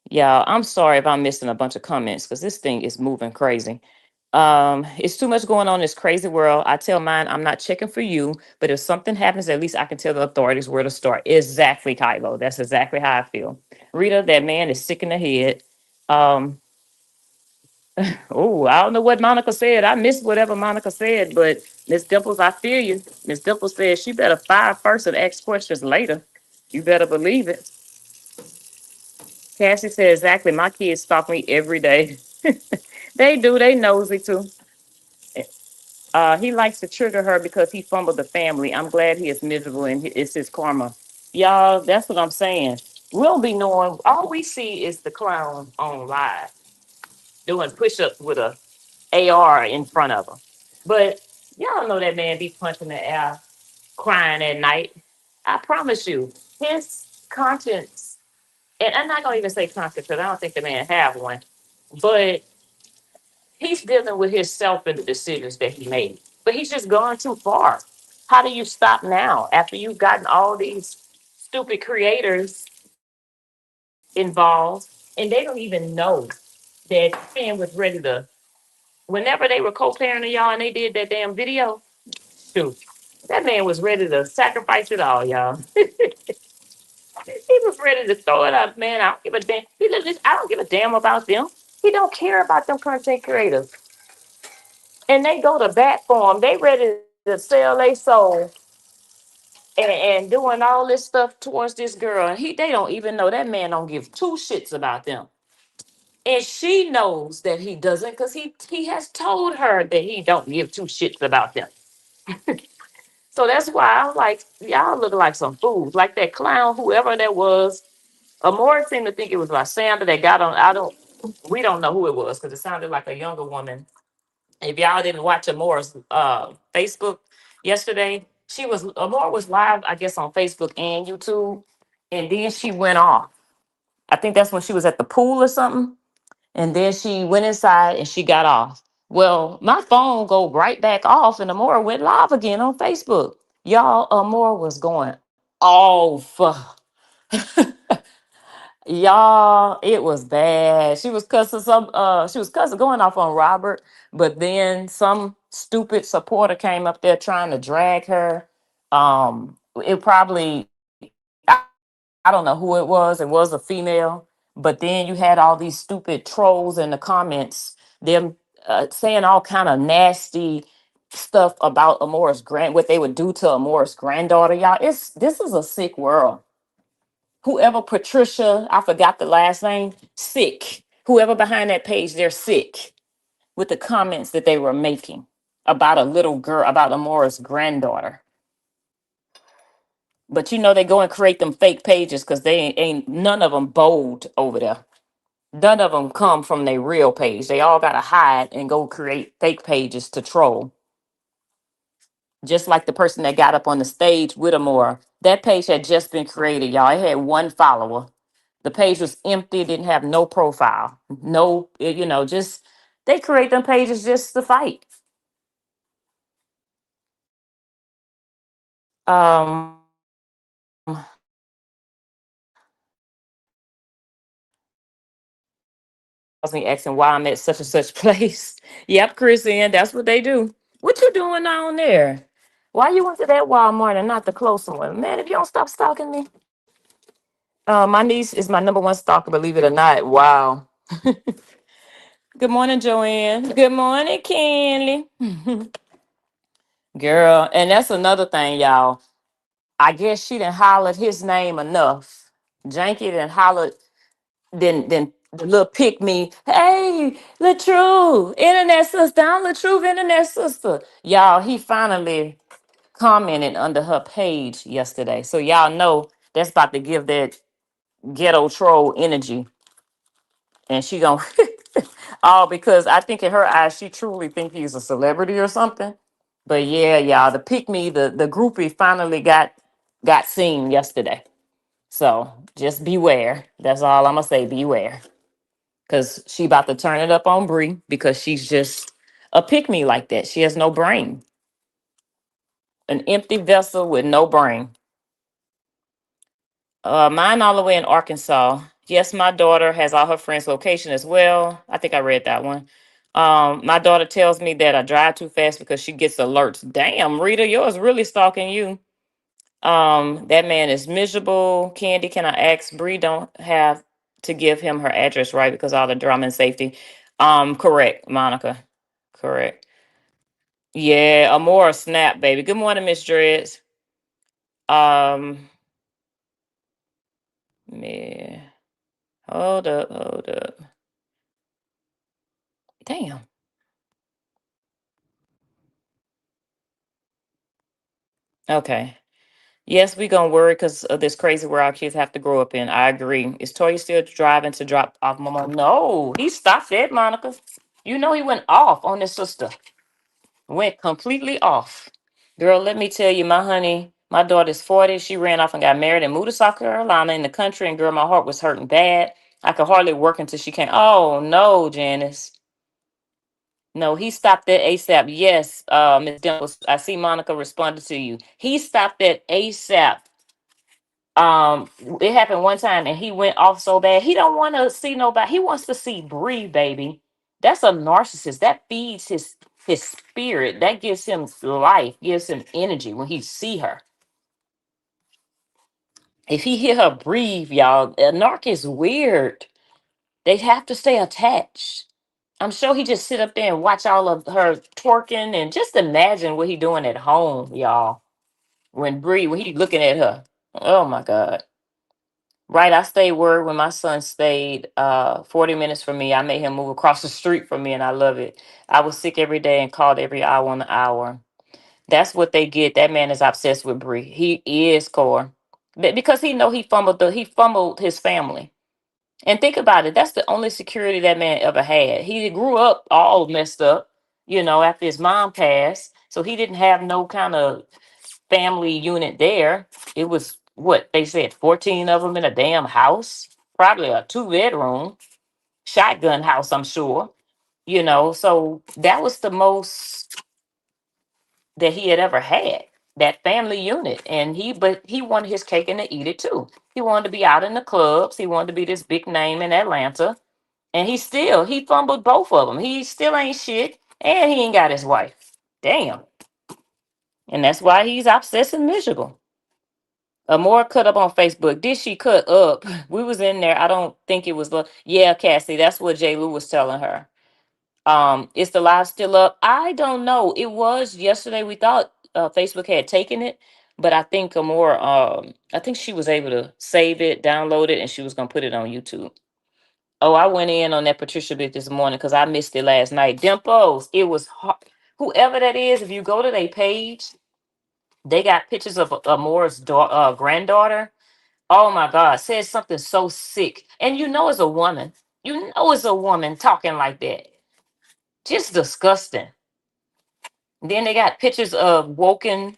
Yeah, I'm sorry if I'm missing a bunch of comments because this thing is moving crazy. It's too much going on in this crazy world. I tell mine, I'm not checking for you, but if something happens, at least I can tell the authorities where to start. Exactly, Kylo. That's exactly how I feel. Rita, that man is sick in the head. Um, oh, I don't know what Monica said. I missed whatever Monica said, but Miss Dimples, I feel you. Miss Dimples said she better fire first and ask questions later. You better believe it. Cassie said exactly. My kids stalk me every day. They do. They nosy too. He likes to trigger her because he fumbled the family. I'm glad he is miserable and it's his karma. Y'all, that's what I'm saying. We'll be knowing. All we see is the clown on live doing push-ups with a AR in front of him. But y'all know that man be punching the air, crying at night. I promise you, his conscience, and I'm not gonna even say conscience because I don't think the man have one, but he's dealing with himself and the decisions that he made. But he's just gone too far. How do you stop now after you've gotten all these stupid creators involved and they don't even know that man was ready to, whenever they were co-parenting y'all and they did that damn video, shoot, that man was ready to sacrifice it all, y'all. He was ready to throw it up, man. I don't give a damn. I don't give a damn about them. He don't care about them content creators. And they go to bat for him. They ready to sell their soul and doing all this stuff towards this girl. And they don't even know that man don't give two shits about them. And she knows that he doesn't because he has told her that he don't give two shits about them. So that's why I'm like, y'all look like some fools. Like that clown, whoever that was. Amore seemed to think it was Lysander that got on. We don't know who it was because it sounded like a younger woman. If y'all didn't watch Amore's Facebook yesterday, Amore was live, I guess, on Facebook and YouTube. And then she went off. I think that's when she was at the pool or something. And then she went inside and she got off. Well, my phone go right back off and Amore went live again on Facebook. Y'all, Amore was going off. Y'all, it was bad. She was cussing going off on Robert, but then some stupid supporter came up there trying to drag her. It probably I don't know who it was. It was a female, but then you had all these stupid trolls in the comments, them saying all kind of nasty stuff about what they would do to Amora's granddaughter. Y'all, this is a sick world. Whoever Patricia, I forgot the last name, sick. Whoever behind that page, they're sick with the comments that they were making about a little girl, about Amora's granddaughter. But you know they go and create them fake pages because they ain't none of them bold over there. None of them come from their real page. They all gotta hide and go create fake pages to troll. Just like the person that got up on the stage with Amora, that page had just been created, y'all. It had one follower. The page was empty, didn't have no profile. No, just they create them pages just to fight. Calls me asking why I'm at such and such place. Yep, Chris, and that's what they do. What you doing down there? Why you went to that Walmart and not the closer one? Man, if you don't stop stalking me. My niece is my number one stalker, believe it or not. Wow. Good morning, Joanne. Good morning, Kenley. Girl, and that's another thing, y'all. I guess she didn't hollered his name enough. Janky didn't hollered, then the little pick me, hey, Latrue, internet sister, I'm Latrue, internet sister. Y'all, he finally commented under her page yesterday. So y'all know that's about to give that ghetto troll energy. And she gonna all because I think in her eyes she truly think he's a celebrity or something. But yeah, y'all, the pick me, the groupie finally got seen yesterday. So just beware. That's all I'm gonna say. Beware, because she about to turn it up on Bree because she's just a pick me like that. She has no brain, an empty vessel with no brain. Mine all the way in Arkansas. Yes, my daughter has all her friends' location as well. I think I read that one. My daughter tells me that I drive too fast because she gets alerts. Damn, Rita, yours really stalking you. That man is miserable. Candy, can I ask Bree don't have to give him her address, right? Because all the drama and safety. Correct, Monica. Correct. Yeah, Amora snap, baby. Good morning, Miss Dreads. Um, yeah. Hold up. Damn. Okay. Yes, we gonna worry because of this crazy world our kids have to grow up in. I agree. Is Toya still driving to drop off Mama? No, he stopped it, Monica. You know he went off on his sister. Went completely off. Girl, let me tell you, my honey, my daughter's 40. She ran off and got married and moved to South Carolina in the country. And girl, my heart was hurting bad. I could hardly work until she came. Oh no, Janice. No, he stopped that ASAP. Yes, Miss Dimples. I see Monica responded to you. He stopped that ASAP. It happened one time and he went off so bad. He don't want to see nobody. He wants to see Bree, baby. That's a narcissist. That feeds his spirit. That gives him life, gives him energy when he see her. If he hear her breathe, y'all, a narc is weird. They have to stay attached. I'm sure he just sit up there and watch all of her twerking and just imagine what he doing at home, y'all. When he looking at her. Oh my God. Right, I stayed word when my son stayed 40 minutes from me. I made him move across the street from me and I love it. I was sick every day and called every hour on the hour. That's what they get. That man is obsessed with Bree. He is core. Because he know he fumbled his family. And think about it, that's the only security that man ever had. He grew up all messed up, after his mom passed. So he didn't have no kind of family unit there. It was what they said, 14 of them in a damn house, probably a 2 bedroom shotgun house, I'm sure. So that was the most that he had ever had, that family unit. But he wanted his cake and to eat it too. He wanted to be out in the clubs. He wanted to be this big name in Atlanta. And he fumbled both of them. He still ain't shit. And he ain't got his wife. Damn. And that's why he's obsessed and miserable. Amora cut up on Facebook. Did she cut up? We was in there. I don't think it was. Yeah, Cassie. That's what J. Lou was telling her. Is the live still up? I don't know. It was yesterday. We thought Facebook had taken it, but I think Amora. I think she was able to save it, download it, and she was gonna put it on YouTube. Oh, I went in on that Patricia bit this morning because I missed it last night. Dimples. It was hard. Whoever that is, if you go to their page, they got pictures of Amora's granddaughter. Oh my God, said something so sick. And it's a woman. It's a woman talking like that. Just disgusting. Then they got pictures of Woken,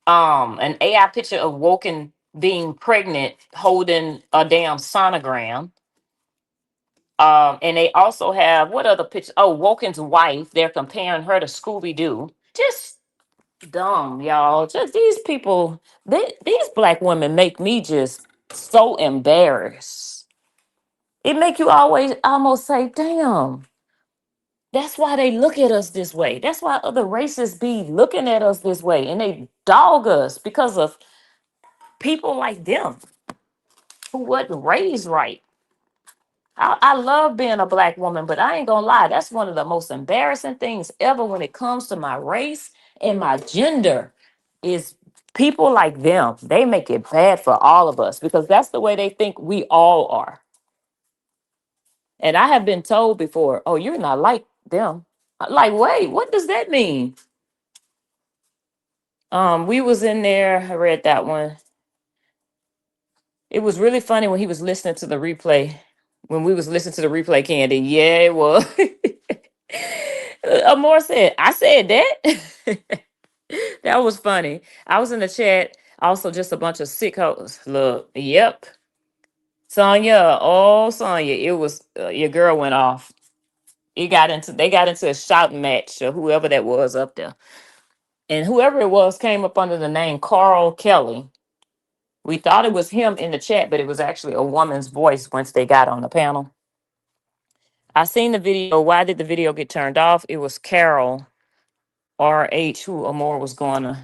an AI picture of Woken being pregnant, holding a damn sonogram. And they also have what other picture? Oh, Woken's wife. They're comparing her to Scooby Doo. Just dumb, y'all. Just these people. These black women make me just so embarrassed. It make you always almost say, damn, that's why they look at us this way. That's why other races be looking at us this way. And they dog us because of people like them who wasn't raised right. I love being a black woman, but I ain't gonna lie, that's one of the most embarrassing things ever when it comes to my race and my gender is people like them. They make it bad for all of us because that's the way they think we all are. And I have been told before, oh, you're not like them. I'm like, wait, what does that mean? We was in there, I read that one. It was really funny when he was listening to the replay. When we was listening to the replay, Candy. Yeah, it was. Amor said, I said that. That was funny. I was in the chat. Also, just a bunch of sick hoes. Look, yep. Sonya, oh Sonya, it was your girl went off. They got into a shouting match or whoever that was up there. And whoever it was came up under the name Carl Kelly. We thought it was him in the chat, but it was actually a woman's voice once they got on the panel. I seen the video. Why did the video get turned off? It was Carol RH who Amor was going to.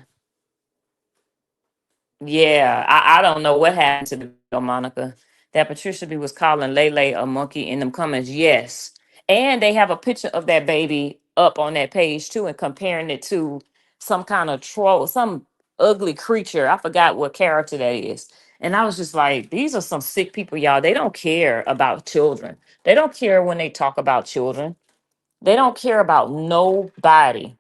Yeah, I don't know what happened to the video, Monica. That Patricia B was calling Lele a monkey in them comments. Yes. And they have a picture of that baby up on that page too and comparing it to some kind of troll, some ugly creature. I forgot what character that is. And I was just like, these are some sick people, y'all. They don't care about children. They don't care when they talk about children. They don't care about nobody.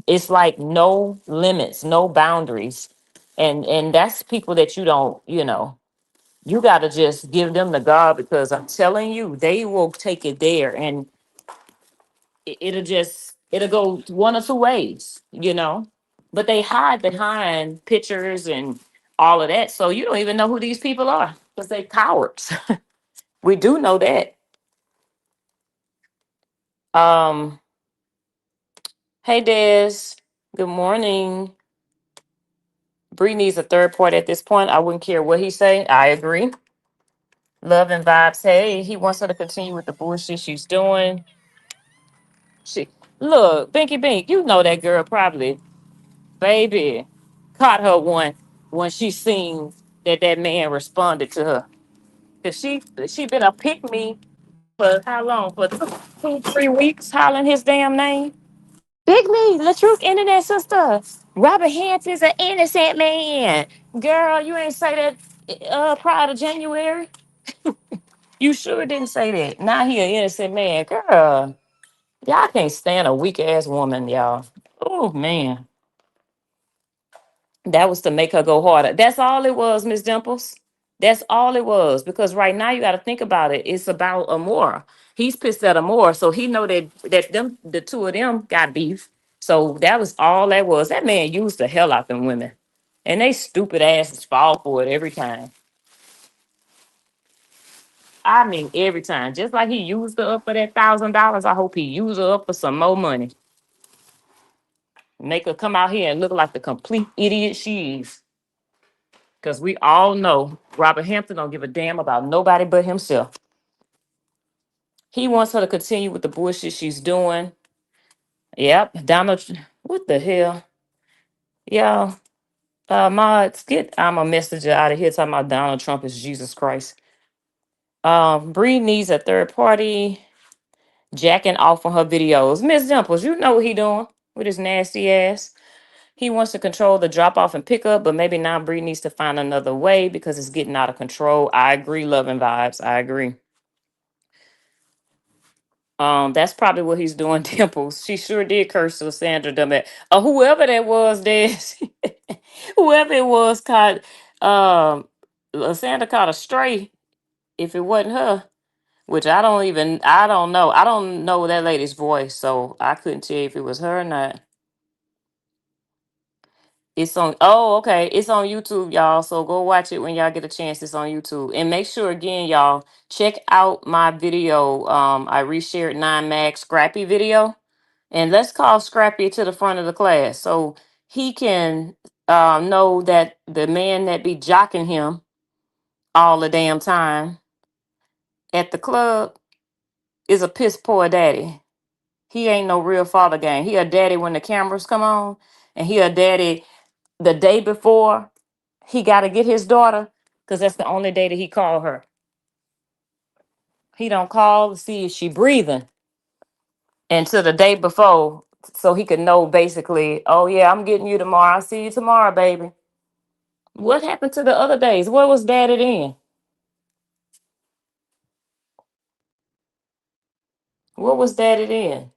It's like no limits, no boundaries. And that's people that you don't, you got to just give them the God, because I'm telling you, they will take it there, and it'll go one or two ways. But they hide behind pictures and all of that. So you don't even know who these people are because they cowards. We do know that. Um, hey Des, good morning. Bree needs a third party at this point. I wouldn't care what he say. I agree. Love and vibes. Hey, he wants her to continue with the bullshit she's doing. She look, Binky Bink, you know that girl probably, baby, caught her one when she seen that man responded to her. Cause she been a pick me for how long? For 2, 3 weeks hollering his damn name. Big me, Latrook internet sister. Robert Hampton's an innocent man. Girl, you ain't say that prior to January. You sure didn't say that. Now he an innocent man. Girl, y'all can't stand a weak ass woman, y'all. Oh man. That was to make her go harder. That's all it was, Miss Dimples. That's all it was. Because right now you got to think about it. It's about Amora. He's pissed at Amora, so he know that them the two of them got beef. So that was all that was. That man used the hell out them women, and they stupid asses fall for it every time. I mean, every time. Just like he used her up for that $1,000, I hope he used her up for some more money. Make her come out here and look like the complete idiot she is. Because we all know Robert Hampton don't give a damn about nobody but himself. He wants her to continue with the bullshit she's doing. Yep. What the hell? Y'all, mods, get I'm a messenger out of here talking about Donald Trump is Jesus Christ. Bree needs a third party jacking off on her videos. Miss Dimples, you know what he doing with his nasty ass. He wants to control the drop off and pickup, but maybe now Bree needs to find another way because it's getting out of control. I agree, love and vibes. I agree. That's probably what he's doing, Dimples. She sure did curse to Sandra Dummett. Whoever that was, there, whoever it was caught Sandra caught a stray if it wasn't her, which I don't know. I don't know that lady's voice, so I couldn't tell you if it was her or not. It's on. Oh, okay. It's on YouTube, y'all. So go watch it when y'all get a chance. It's on YouTube, and make sure again, y'all, check out my video. I reshared 9 Mag Scrappy video, and let's call Scrappy to the front of the class so he can know that the man that be jocking him all the damn time at the club is a piss poor daddy. He ain't no real father game. He a daddy when the cameras come on, and he a daddy the day before he got to get his daughter because that's the only day that he called her. He don't call to see if she breathing until the day before so he could know basically, oh yeah, I'm getting you tomorrow. I'll see you tomorrow, baby. What happened to the other days? Where was daddy then? What was daddy then?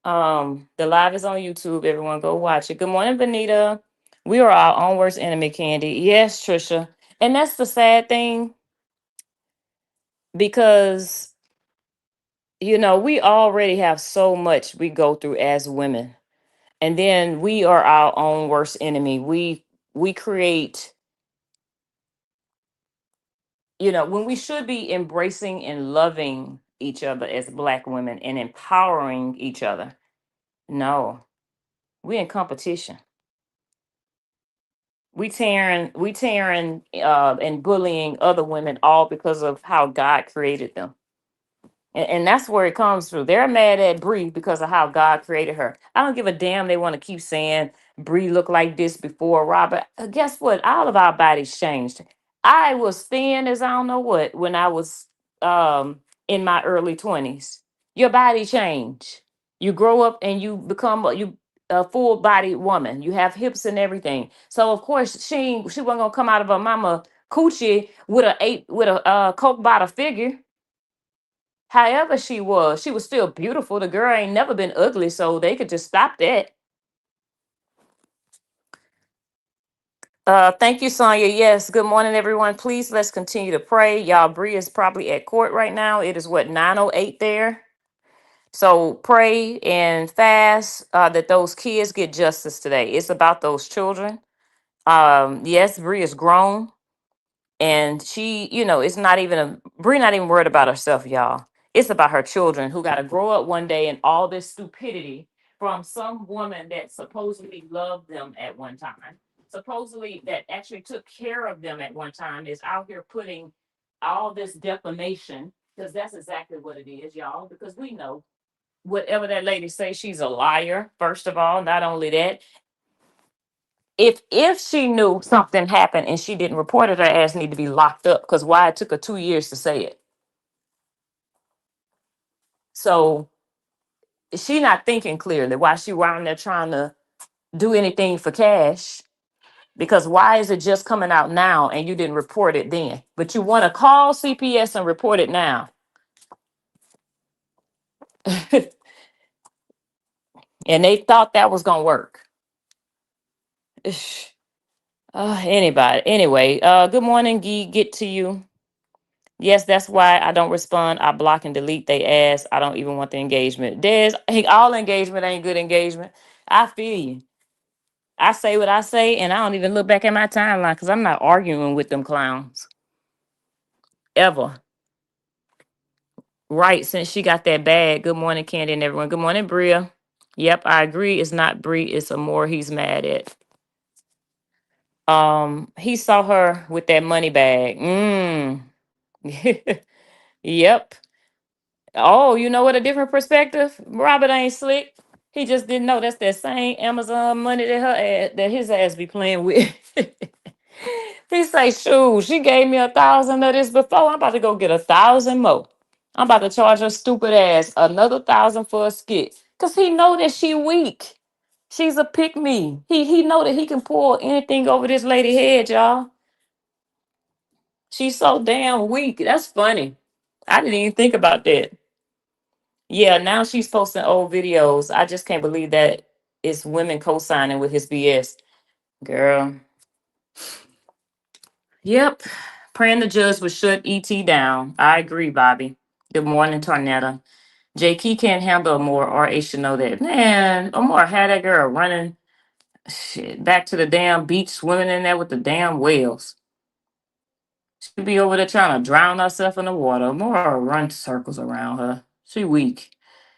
The live is on YouTube. Everyone go watch it. Good morning, Benita. We are our own worst enemy, Candy. Yes, Trisha. And that's the sad thing because we already have so much we go through as women. And then we are our own worst enemy. We create, when we should be embracing and loving each other as black women and empowering each other. No, we in competition. We tearing and bullying other women all because of how God created them. And that's where it comes through. They're mad at Bree because of how God created her. I don't give a damn. They want to keep saying Bree looked like this before Robert. Guess what? All of our bodies changed. I was thin as I don't know what when I was in my early 20s. Your body change. You grow up and you become a full bodied woman. You have hips and everything. So of course she wasn't gonna come out of her mama coochie with a Coke bottle figure. However she was still beautiful. The girl ain't never been ugly, so they could just stop that. Thank you, Sonia. Yes, good morning, everyone. Please let's continue to pray. Y'all, Bree is probably at court right now. It is what 9:08 there. So pray and fast that those kids get justice today. It's about those children. Yes, Bree is grown, and she, it's not even Bree not even worried about herself, y'all. It's about her children who got to grow up one day and all this stupidity from some woman that supposedly loved them at one time, supposedly that actually took care of them at one time, is out here putting all this defamation, because that's exactly what it is, y'all. Because we know whatever that lady say, she's a liar. First of all, not only that, if she knew something happened and she didn't report it, her ass need to be locked up. Because why it took her 2 years to say it. So she not thinking clearly. Why she around there trying to do anything for cash? Because why is it just coming out now and you didn't report it then? But you want to call CPS and report it now. And they thought that was gonna work. Anybody. Anyway, good morning, Gee. Get to you. Yes, that's why I don't respond. I block and delete they ass. I don't even want the engagement. Des, hey, all engagement ain't good engagement. I feel you. I say what I say, and I don't even look back at my timeline because I'm not arguing with them clowns ever. Right, since she got that bag. Good morning, Candy and everyone. Good morning, Bria. Yep, I agree. It's not Brie, it's Amore he's mad at. He saw her with that money bag. Yep. Oh, you know what? A different perspective. Robert ain't slick. He just didn't know that's that same Amazon money that that his ass be playing with. He say, "Shoot, she gave me 1,000 of this before. I'm about to go get 1,000 more. I'm about to charge her stupid ass another 1,000 for a skit, cause he know that she weak. She's a pick me. He know that he can pull anything over this lady head, y'all. She's so damn weak. That's funny. I didn't even think about that. Yeah, now she's posting old videos. I just can't believe that it's women co-signing with his BS. Girl. Yep. Praying the judge would shut ET down. I agree, Bobby. Good morning, Tornetta. JK can't handle Amore. RA should know that. Man, Amore had that girl running shit back to the damn beach, swimming in there with the damn whales. She'd be over there trying to drown herself in the water. Amore run circles around her. She weak.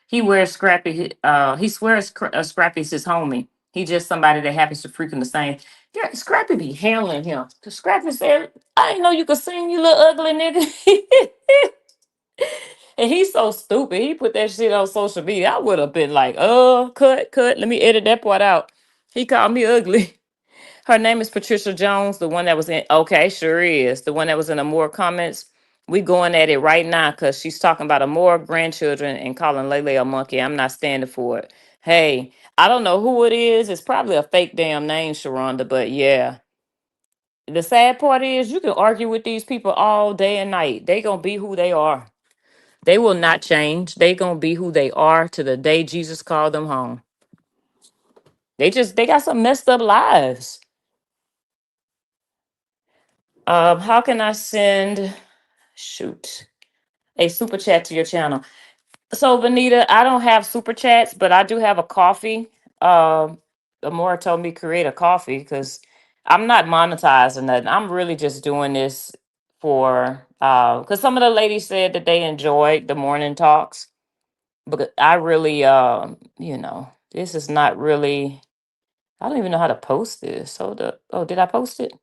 He wears Scrappy. He swears Scrappy's his homie. He just somebody that happens to freaking the same. Yeah, Scrappy be handling him. Cause Scrappy said, "I didn't know you could sing, you little ugly nigga." And he's so stupid. He put that shit on social media. I would have been like, cut. Let me edit that part out. He called me ugly." Her name is Patricia Jones, the one that was in. Okay, sure is the one that was in the more comments. We going at it right now because she's talking about a more grandchildren and calling Lele a monkey. I'm not standing for it. Hey, I don't know who it is. It's probably a fake damn name, Sharonda. But yeah, the sad part is you can argue with these people all day and night. They gonna be who they are. They will not change. They gonna be who they are to the day Jesus called them home. They got some messed up lives. How can I send shoot a super chat to your channel? So Vanita, I don't have super chats, but I do have a coffee. The more told me create a coffee because I'm not monetizing nothing. I'm really just doing this for because some of the ladies said that they enjoyed the morning talks. But I really this is not really I don't even know how to post this. So did I post it?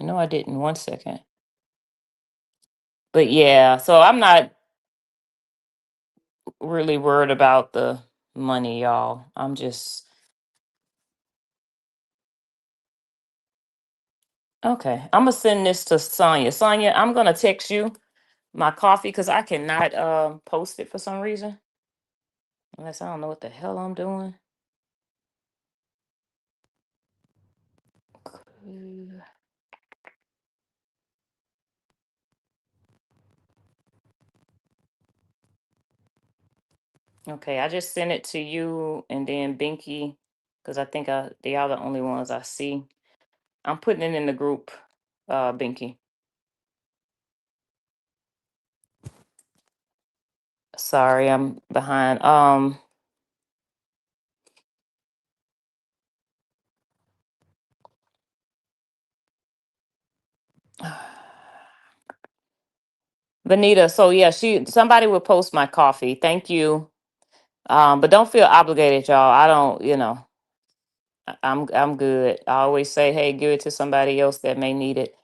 No, I didn't. One second. But yeah, so I'm not really worried about the money, y'all. I'm just okay. I'm gonna send this to Sonya. Sonya, I'm gonna text you my coffee because I cannot post it for some reason. Unless I don't know what the hell I'm doing. Uh, Okay, I just sent it to you and then Binky, because I think they are the only ones I see. I'm putting it in the group, Binky. Sorry, I'm behind. Benita, so yeah, somebody will post my coffee. Thank you. But don't feel obligated, y'all. I don't, I'm good. I always say, hey, give it to somebody else that may need it.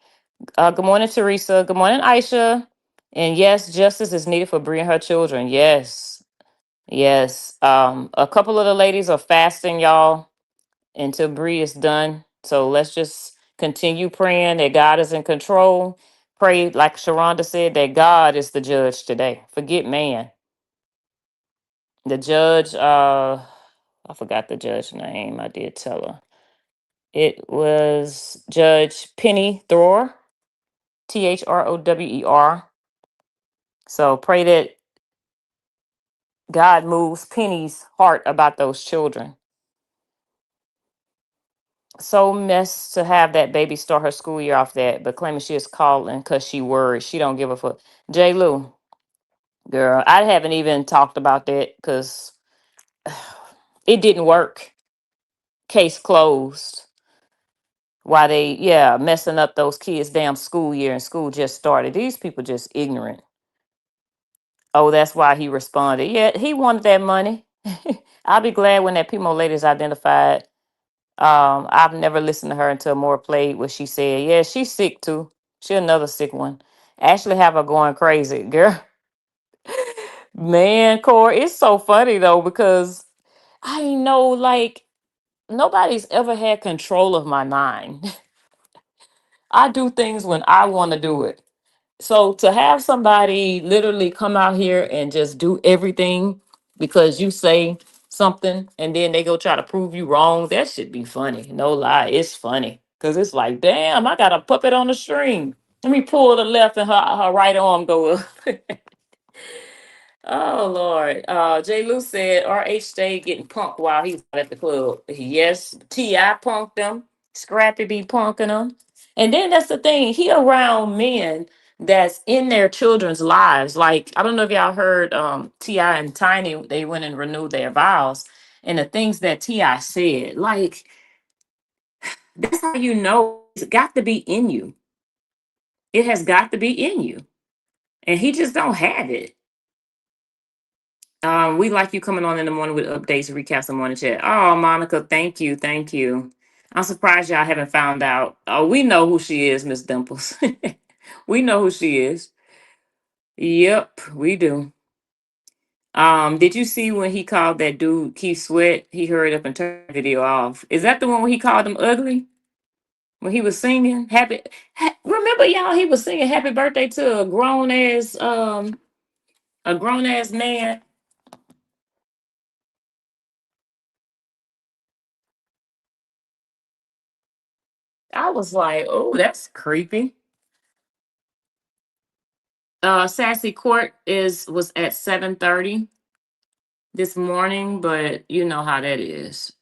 Good morning, Teresa. Good morning, Aisha. And yes, justice is needed for Brie and her children. Yes. Yes. A couple of the ladies are fasting, y'all, until Bree is done. So let's just continue praying that God is in control. Pray, like Sharonda said, that God is the judge today. Forget man. The judge, I forgot the judge name. I did tell her. It was Judge Penny Thrower, Thrower. So pray that God moves Penny's heart about those children. So messed to have that baby start her school year off that, but claiming she is calling because she worried. She don't give a fuck. J. Lou, girl, I haven't even talked about that because it didn't work. Case closed. Why they, yeah, messing up those kids' damn school year and school just started. These people just ignorant. Oh, that's why he responded. Yeah, he wanted that money. I'll be glad when that Pimo lady is identified. I've never listened to her until more played what she said. Yeah, she's sick too. She another sick one. Ashley have her going crazy, girl. Man, Core, it's so funny though because I know like nobody's ever had control of my mind. I do things when I want to do it. So to have somebody literally come out here and just do everything because you say something and then they go try to prove you wrong, that should be funny. No lie, it's funny. Cause it's like, damn, I got a puppet on the string. Let me pull the left and her right arm go up. Oh Lord. J. Lou said RH stayed getting punked while he's at the club. Yes, T.I. punked him. Scrappy be punking him. And then that's the thing, he around men that's in their children's lives. Like, I don't know if y'all heard T.I. and Tiny, they went and renewed their vows. And the things that T.I. said, like, that's how you know it's got to be in you. It has got to be in you. And he just don't have it. We like you coming on in the morning with updates, recaps, and morning chat. Oh, Monica, thank you, thank you. I'm surprised y'all haven't found out. Oh, we know who she is, Miss Dimples. We know who she is. Yep, we do. Did you see when he called that dude Keith Sweat? He hurried up and turned the video off. Is that the one where he called him ugly? When he was singing remember y'all, he was singing happy birthday to a grown ass man. I was like, oh, that's creepy. Sassy Court was at 7:30 this morning, but you know how that is.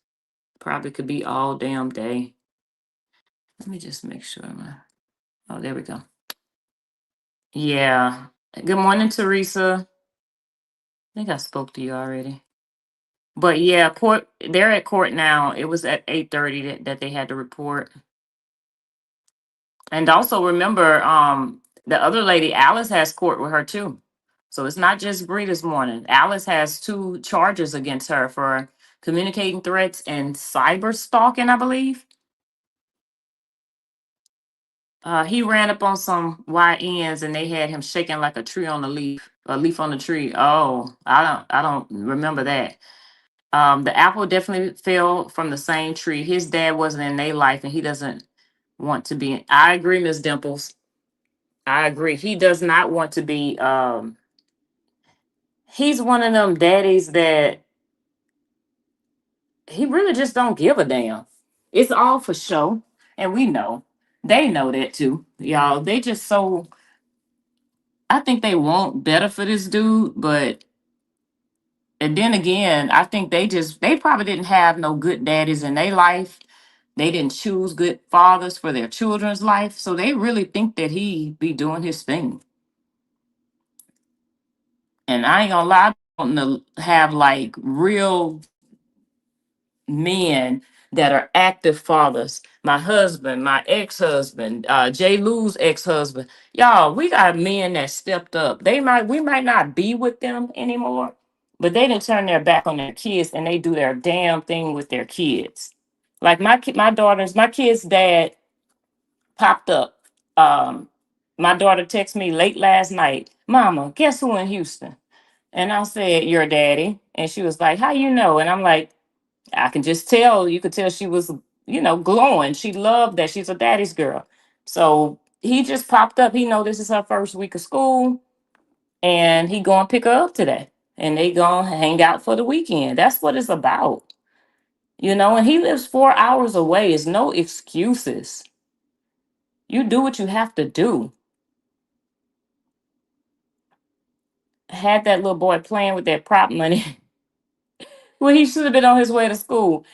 Probably could be all damn day. Let me just make sure oh, there we go. Yeah. Good morning, Teresa. I think I spoke to you already. But yeah, they're at court now. It was at 8:30 that they had to report. And also remember, the other lady, Alice, has court with her too. So it's not just Bree this morning. Alice has two charges against her for communicating threats and cyber stalking, I believe. He ran up on some YNs and they had him shaking like a leaf on the tree. Oh, I don't remember that. The apple definitely fell from the same tree. His dad wasn't in their life and he doesn't want to be. I agree, Miss Dimples. I agree. He does not want to be. He's one of them daddies that he really just don't give a damn. It's all for show, and we know. They know that too, y'all. They just so. I think they want better for this dude, but And then again, I think they probably didn't have no good daddies in their life. They didn't choose good fathers for their children's life. So they really think that he be doing his thing. And I ain't gonna lie, I want to have like real men that are active fathers. My husband, my ex-husband, J. Lou's ex-husband. Y'all, we got men that stepped up. We might not be with them anymore, but they didn't turn their back on their kids and they do their damn thing with their kids. Like my kid's dad popped up. Um, my daughter texted me late last night, Mama, guess who in Houston? And I said, Your daddy. And she was like, How you know? And I'm like, I can just tell. You could tell she was, glowing. She loved that. She's a daddy's girl. So he just popped up. He know this is her first week of school, and he going to pick her up today, and they going to hang out for the weekend. That's what it's about, And he lives 4 hours away. It's no excuses. You do what you have to do. Had that little boy playing with that prop money when he should have been on his way to school.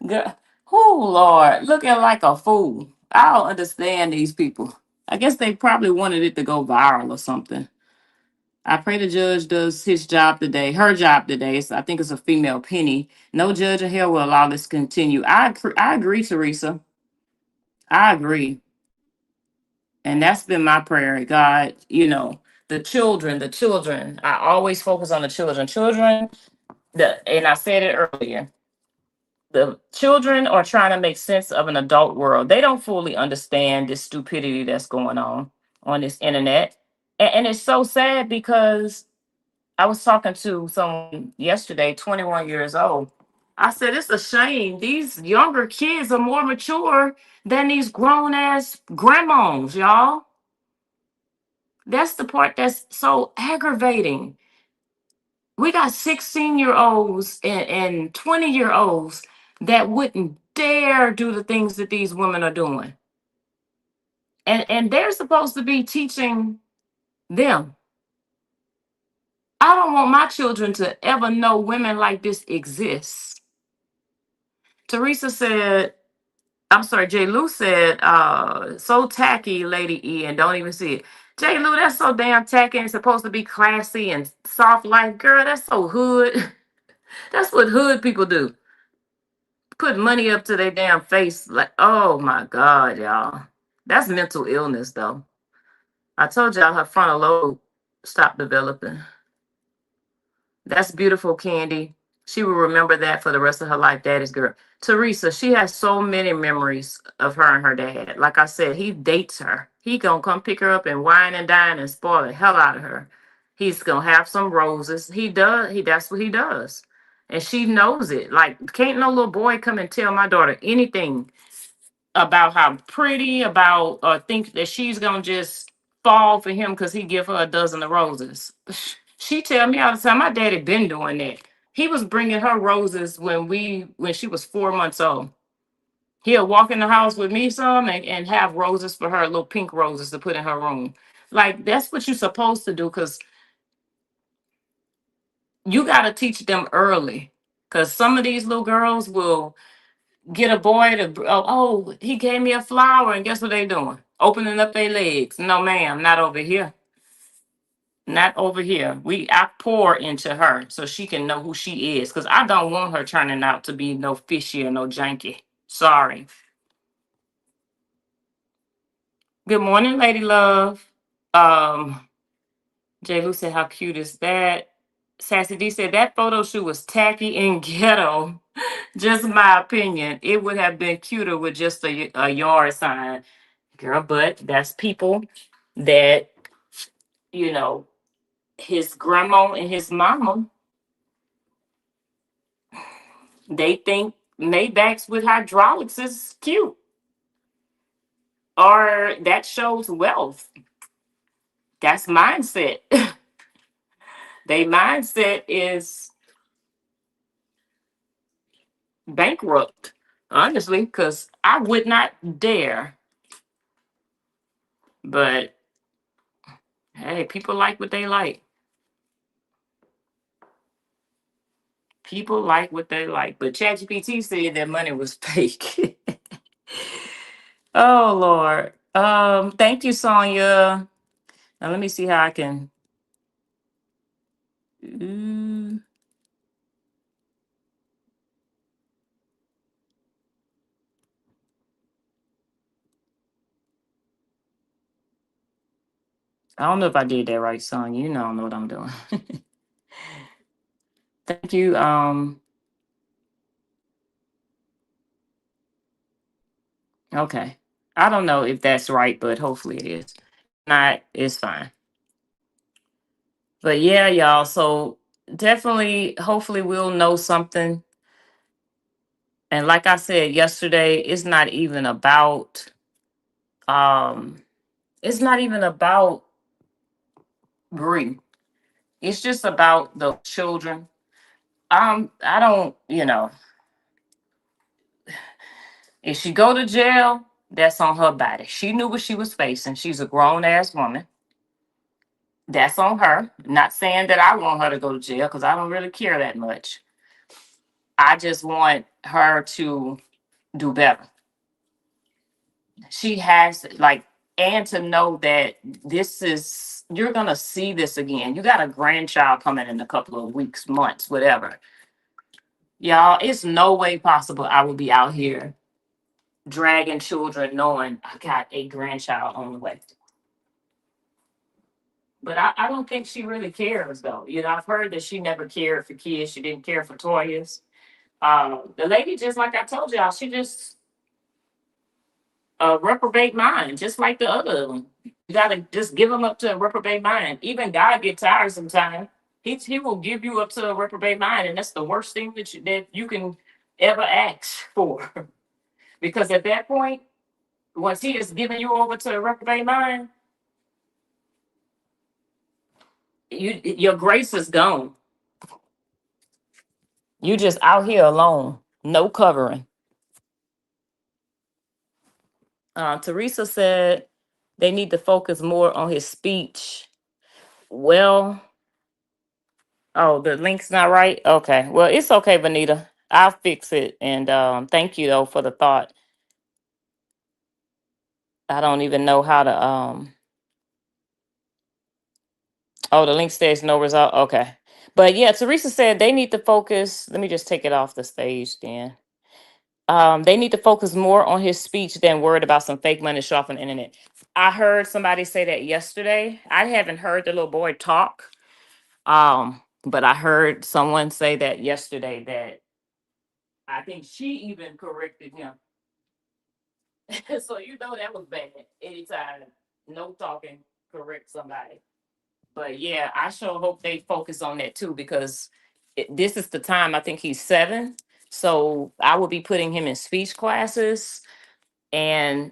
Girl, oh Lord, looking like a fool. I don't understand these people. I guess they probably wanted it to go viral or something. I pray the judge does his job today, her job today. So I think it's a female Penny. No judge in hell will allow this to continue. I agree, Teresa. I agree. And that's been my prayer. God, the children. I always focus on the children. Children, and I said it earlier, the children are trying to make sense of an adult world. They don't fully understand this stupidity that's going on this internet. And it's so sad because I was talking to someone yesterday, 21 years old. I said, it's a shame. These younger kids are more mature than these grown ass grandmas, y'all. That's the part that's so aggravating. We got 16-year-olds and 20-year-olds that wouldn't dare do the things that these women are doing. And they're supposed to be teaching them. I don't want my children to ever know women like this exist. Teresa said, I'm sorry, J. Lou said, so tacky, Lady E, and don't even see it. J. Lou, that's so damn tacky and supposed to be classy and soft life. Girl, that's so hood. That's what hood people do. Put money up to their damn face. Like, oh my God, y'all. That's mental illness, though. I told y'all her frontal lobe stopped developing. That's beautiful, Candy. She will remember that for the rest of her life. Daddy's girl. Teresa, she has so many memories of her and her dad. Like I said, he dates her. He gonna come pick her up and wine and dine and spoil the hell out of her. He's gonna have some roses. He does. That's what he does. And she knows it. Like, can't no little boy come and tell my daughter anything about how pretty, about or think that she's gonna just fall for him because he give her a dozen of roses. She tell me all the time, my daddy been doing that. He was bringing her roses when she was 4 months old. He'll walk in the house with me some and have roses for her, little pink roses to put in her room. Like, that's what you're supposed to do, because you got to teach them early. Because some of these little girls will get a boy to, oh, he gave me a flower, and guess what they doing? Opening up their legs. No, ma'am, not over here. Not over here. I pour into her so she can know who she is. Because I don't want her turning out to be no fishy or no janky. Sorry. Good morning, Lady Love. Um, J. Lou said, how cute is that? Sassy D said that photo shoot was tacky and ghetto. Just my opinion. It would have been cuter with just a yard sign. Girl, but that's people that, you know, his grandma and his mama, they think Maybachs with hydraulics is cute. Or that shows wealth. That's mindset. Their mindset is bankrupt, honestly, because I would not dare. But hey, people like what they like. People like what they like, but ChatGPT said that money was fake. Oh Lord. Thank you, Sonia. Now let me see how I can. Mm, I don't know if I did that right, Sonia. You know, I don't know what I'm doing. Thank you. Okay. I don't know if that's right, but hopefully it is. Not, it's fine. But yeah, y'all. So definitely, hopefully, we'll know something. And like I said yesterday, um, it's not even about Bree. It's just about the children. I don't, if she go to jail, that's on her body. She knew what she was facing. She's a grown ass woman. That's on her. Not saying that I want her to go to jail because I don't really care that much. I just want her to do better. She has like, and to know that this is, you're gonna see this again. You got a grandchild coming in a couple of weeks, months, whatever. Y'all, it's no way possible I will be out here dragging children knowing I got a grandchild on the way. But I don't think she really cares though. I've heard that she never cared for kids. She didn't care for toys. The lady, just like I told y'all, she just reprobate mind, just like the other one. You gotta just give them up to a reprobate mind. Even God get tired sometimes. He will give you up to a reprobate mind, and that's the worst thing that you can ever ask for. Because at that point, once he has given you over to a reprobate mind, your grace is gone. You just out here alone, no covering. Teresa said they need to focus more on his speech. Well, oh, the link's not right. Okay, well, it's okay, Vanita. I'll fix it. And thank you though for the thought. I don't even know how to. Oh, the link says no result. Okay, but yeah, Teresa said they need to focus. Let me just take it off the stage then. They need to focus more on his speech than worried about some fake money show off on the internet. I heard somebody say that yesterday. I haven't heard the little boy talk. But I heard someone say that yesterday that I think she even corrected him. So that was bad. Anytime, no talking, correct somebody. But yeah, I sure hope they focus on that too because this is the time. I think he's 7, so I will be putting him in speech classes and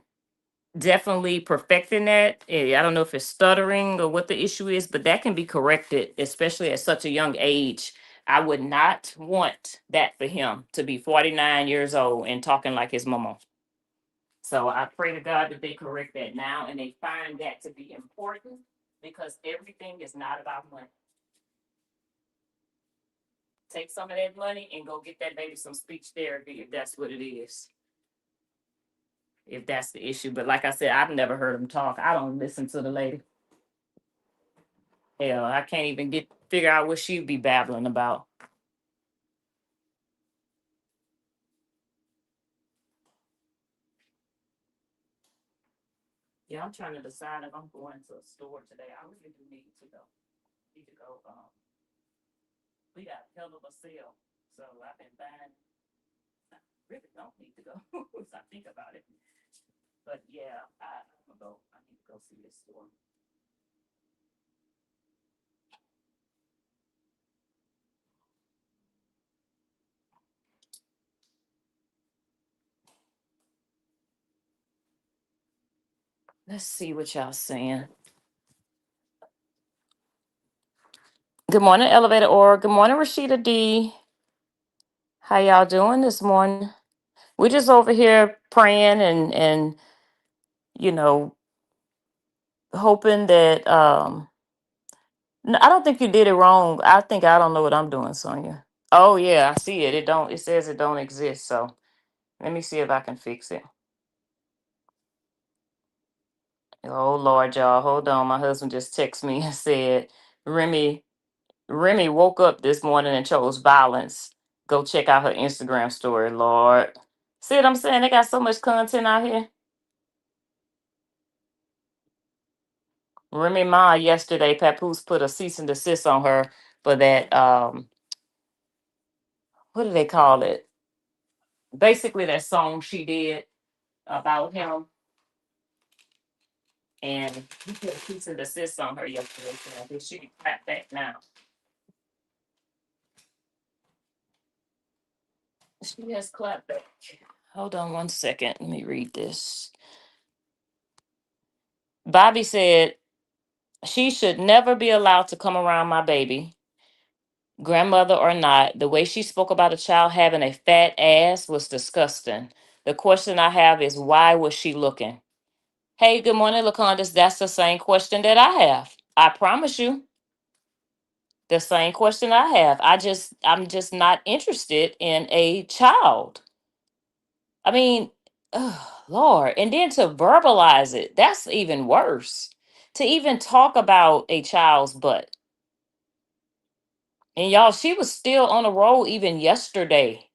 definitely perfecting that. I don't know if it's stuttering or what the issue is, but that can be corrected, especially at such a young age. I would not want that for him to be 49 years old and talking like his mama. So I pray to God that they correct that now and they find that to be important because everything is not about money. Take some of that money and go get that baby some speech therapy if that's what it is. If that's the issue. But like I said, I've never heard him talk. I don't listen to the lady. Hell, I can't even figure out what she'd be babbling about. Yeah, I'm trying to decide if I'm going to a store today. I really do need to go. Need to go. We got a hell of a sale, so I've been buying. I really don't need to go. If I think about it, but yeah, I'm gonna go. I need to go see this store. Let's see what y'all saying. Good morning, Elevator Or. Good morning, Rashida D. How y'all doing this morning? We're just over here praying and you know hoping that I don't think you did it wrong. I think I don't know what I'm doing, Sonia. Oh yeah, I see it. It don't. It says it don't exist. So let me see if I can fix it. Oh Lord, y'all, hold on. My husband just texted me and said, Remy, Remy woke up this morning and chose violence. Go check out her Instagram story, Lord. See what I'm saying? They got so much content out here. Remy Ma yesterday, Papoose put a cease and desist on her for that. What do they call it? Basically, that song she did about him, and he put a cease and desist on her yesterday. So I think she can clap back now. She has clapped back. Hold on one second. Let me read this. Bobby said she should never be allowed to come around my baby, grandmother or not. The way she spoke about a child having a fat ass was disgusting. The question I have is why was she looking? Hey, good morning, Lacondas. That's the same question that I have. I promise you, the same question I have. I'm just not interested in a child. I mean, oh, Lord. And then to verbalize it, that's even worse. To even talk about a child's butt. And y'all, she was still on the road even yesterday.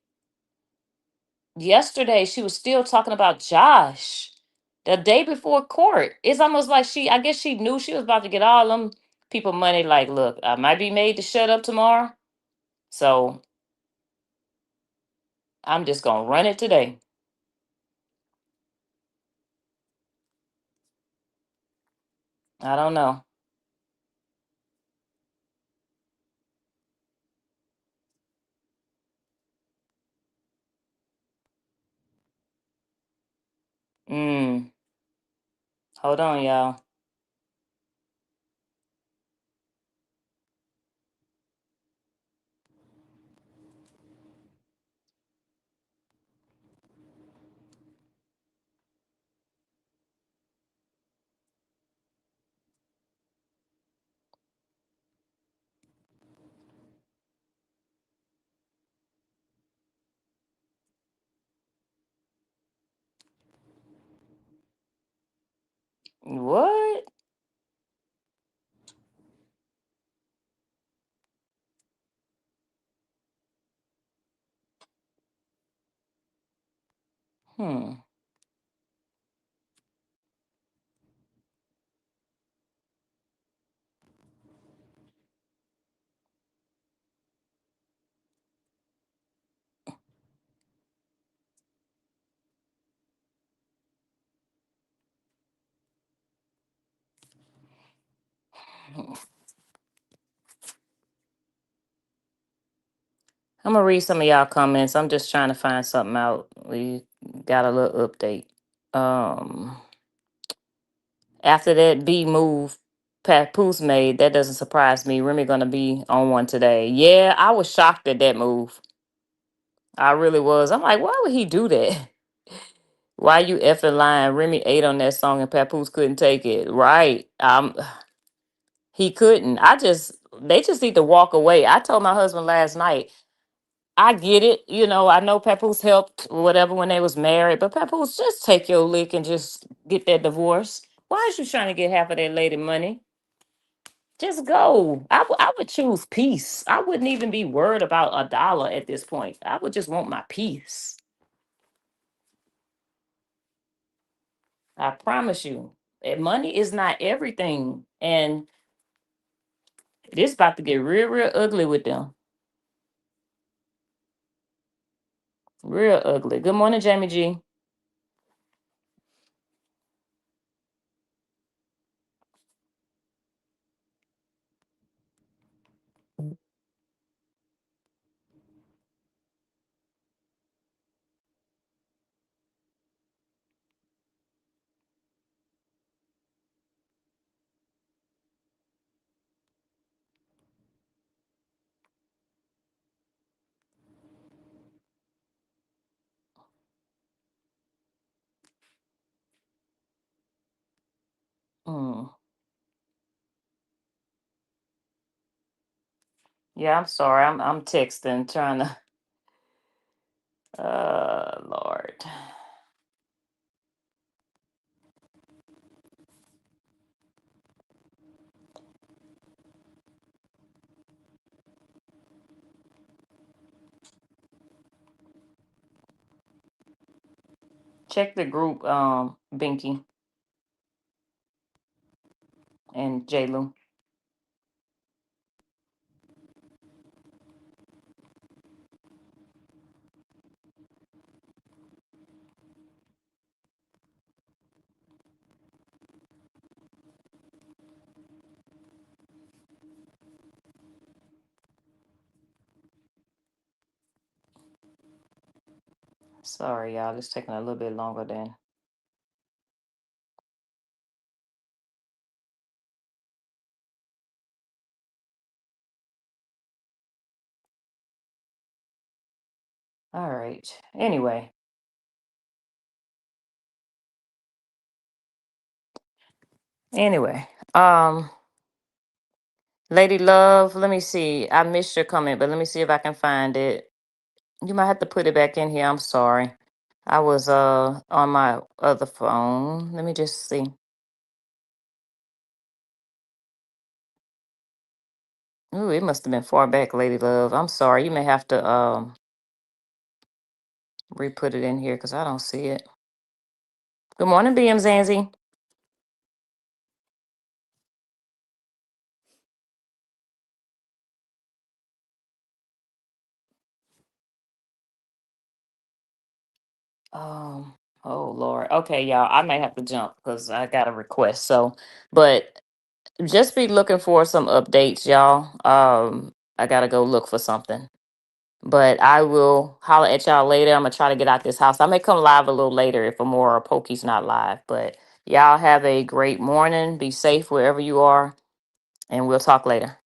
Yesterday, she was still talking about Josh the day before court. It's almost like I guess she knew she was about to get all them people money. Like, look, I might be made to shut up tomorrow. So I'm just going to run it today. I don't know. Mm, hold on, y'all. What? Hmm. I'm gonna read some of y'all comments. I'm just trying to find something out. We got a little update. Um, After that B move Papoose made, that doesn't surprise me. Remy gonna be on one today. Yeah, I was shocked at that move. I really was. I'm like, why would he do that? Why you effing lying? Remy ate on that song and Papoose couldn't take it. Right. He couldn't. They just need to walk away. I told my husband last night, I get it. You know, I know Papoose helped whatever when they was married, but Papoose, just take your lick and just get that divorce. Why is you trying to get half of that lady money? Just go. I would choose peace. I wouldn't even be worried about a dollar at this point. I would just want my peace. I promise you. Money is not everything. And it's about to get real, real ugly with them. Real ugly. Good morning, Jamie G. Mm. Yeah, I'm sorry. I'm texting, trying to. Lord. Check the group, Binky and J. Lou. Sorry, y'all. It's taking a little bit longer than. All right. Anyway. Anyway. Lady Love, let me see. I missed your comment, but let me see if I can find it. You might have to put it back in here. I'm sorry. I was on my other phone. Let me just see. Ooh, it must have been far back, Lady Love. I'm sorry. You may have to re-put it in here because I don't see it. Good morning, BM Zanzi. Um, oh Lord. Okay, y'all. I may have to jump because I got a request. So, but just be looking for some updates, y'all. I gotta go look for something. But I will holler at y'all later. I'm gonna try to get out this house. I may come live a little later if more Pokey's not live. But y'all have a great morning. Be safe wherever you are, and we'll talk later.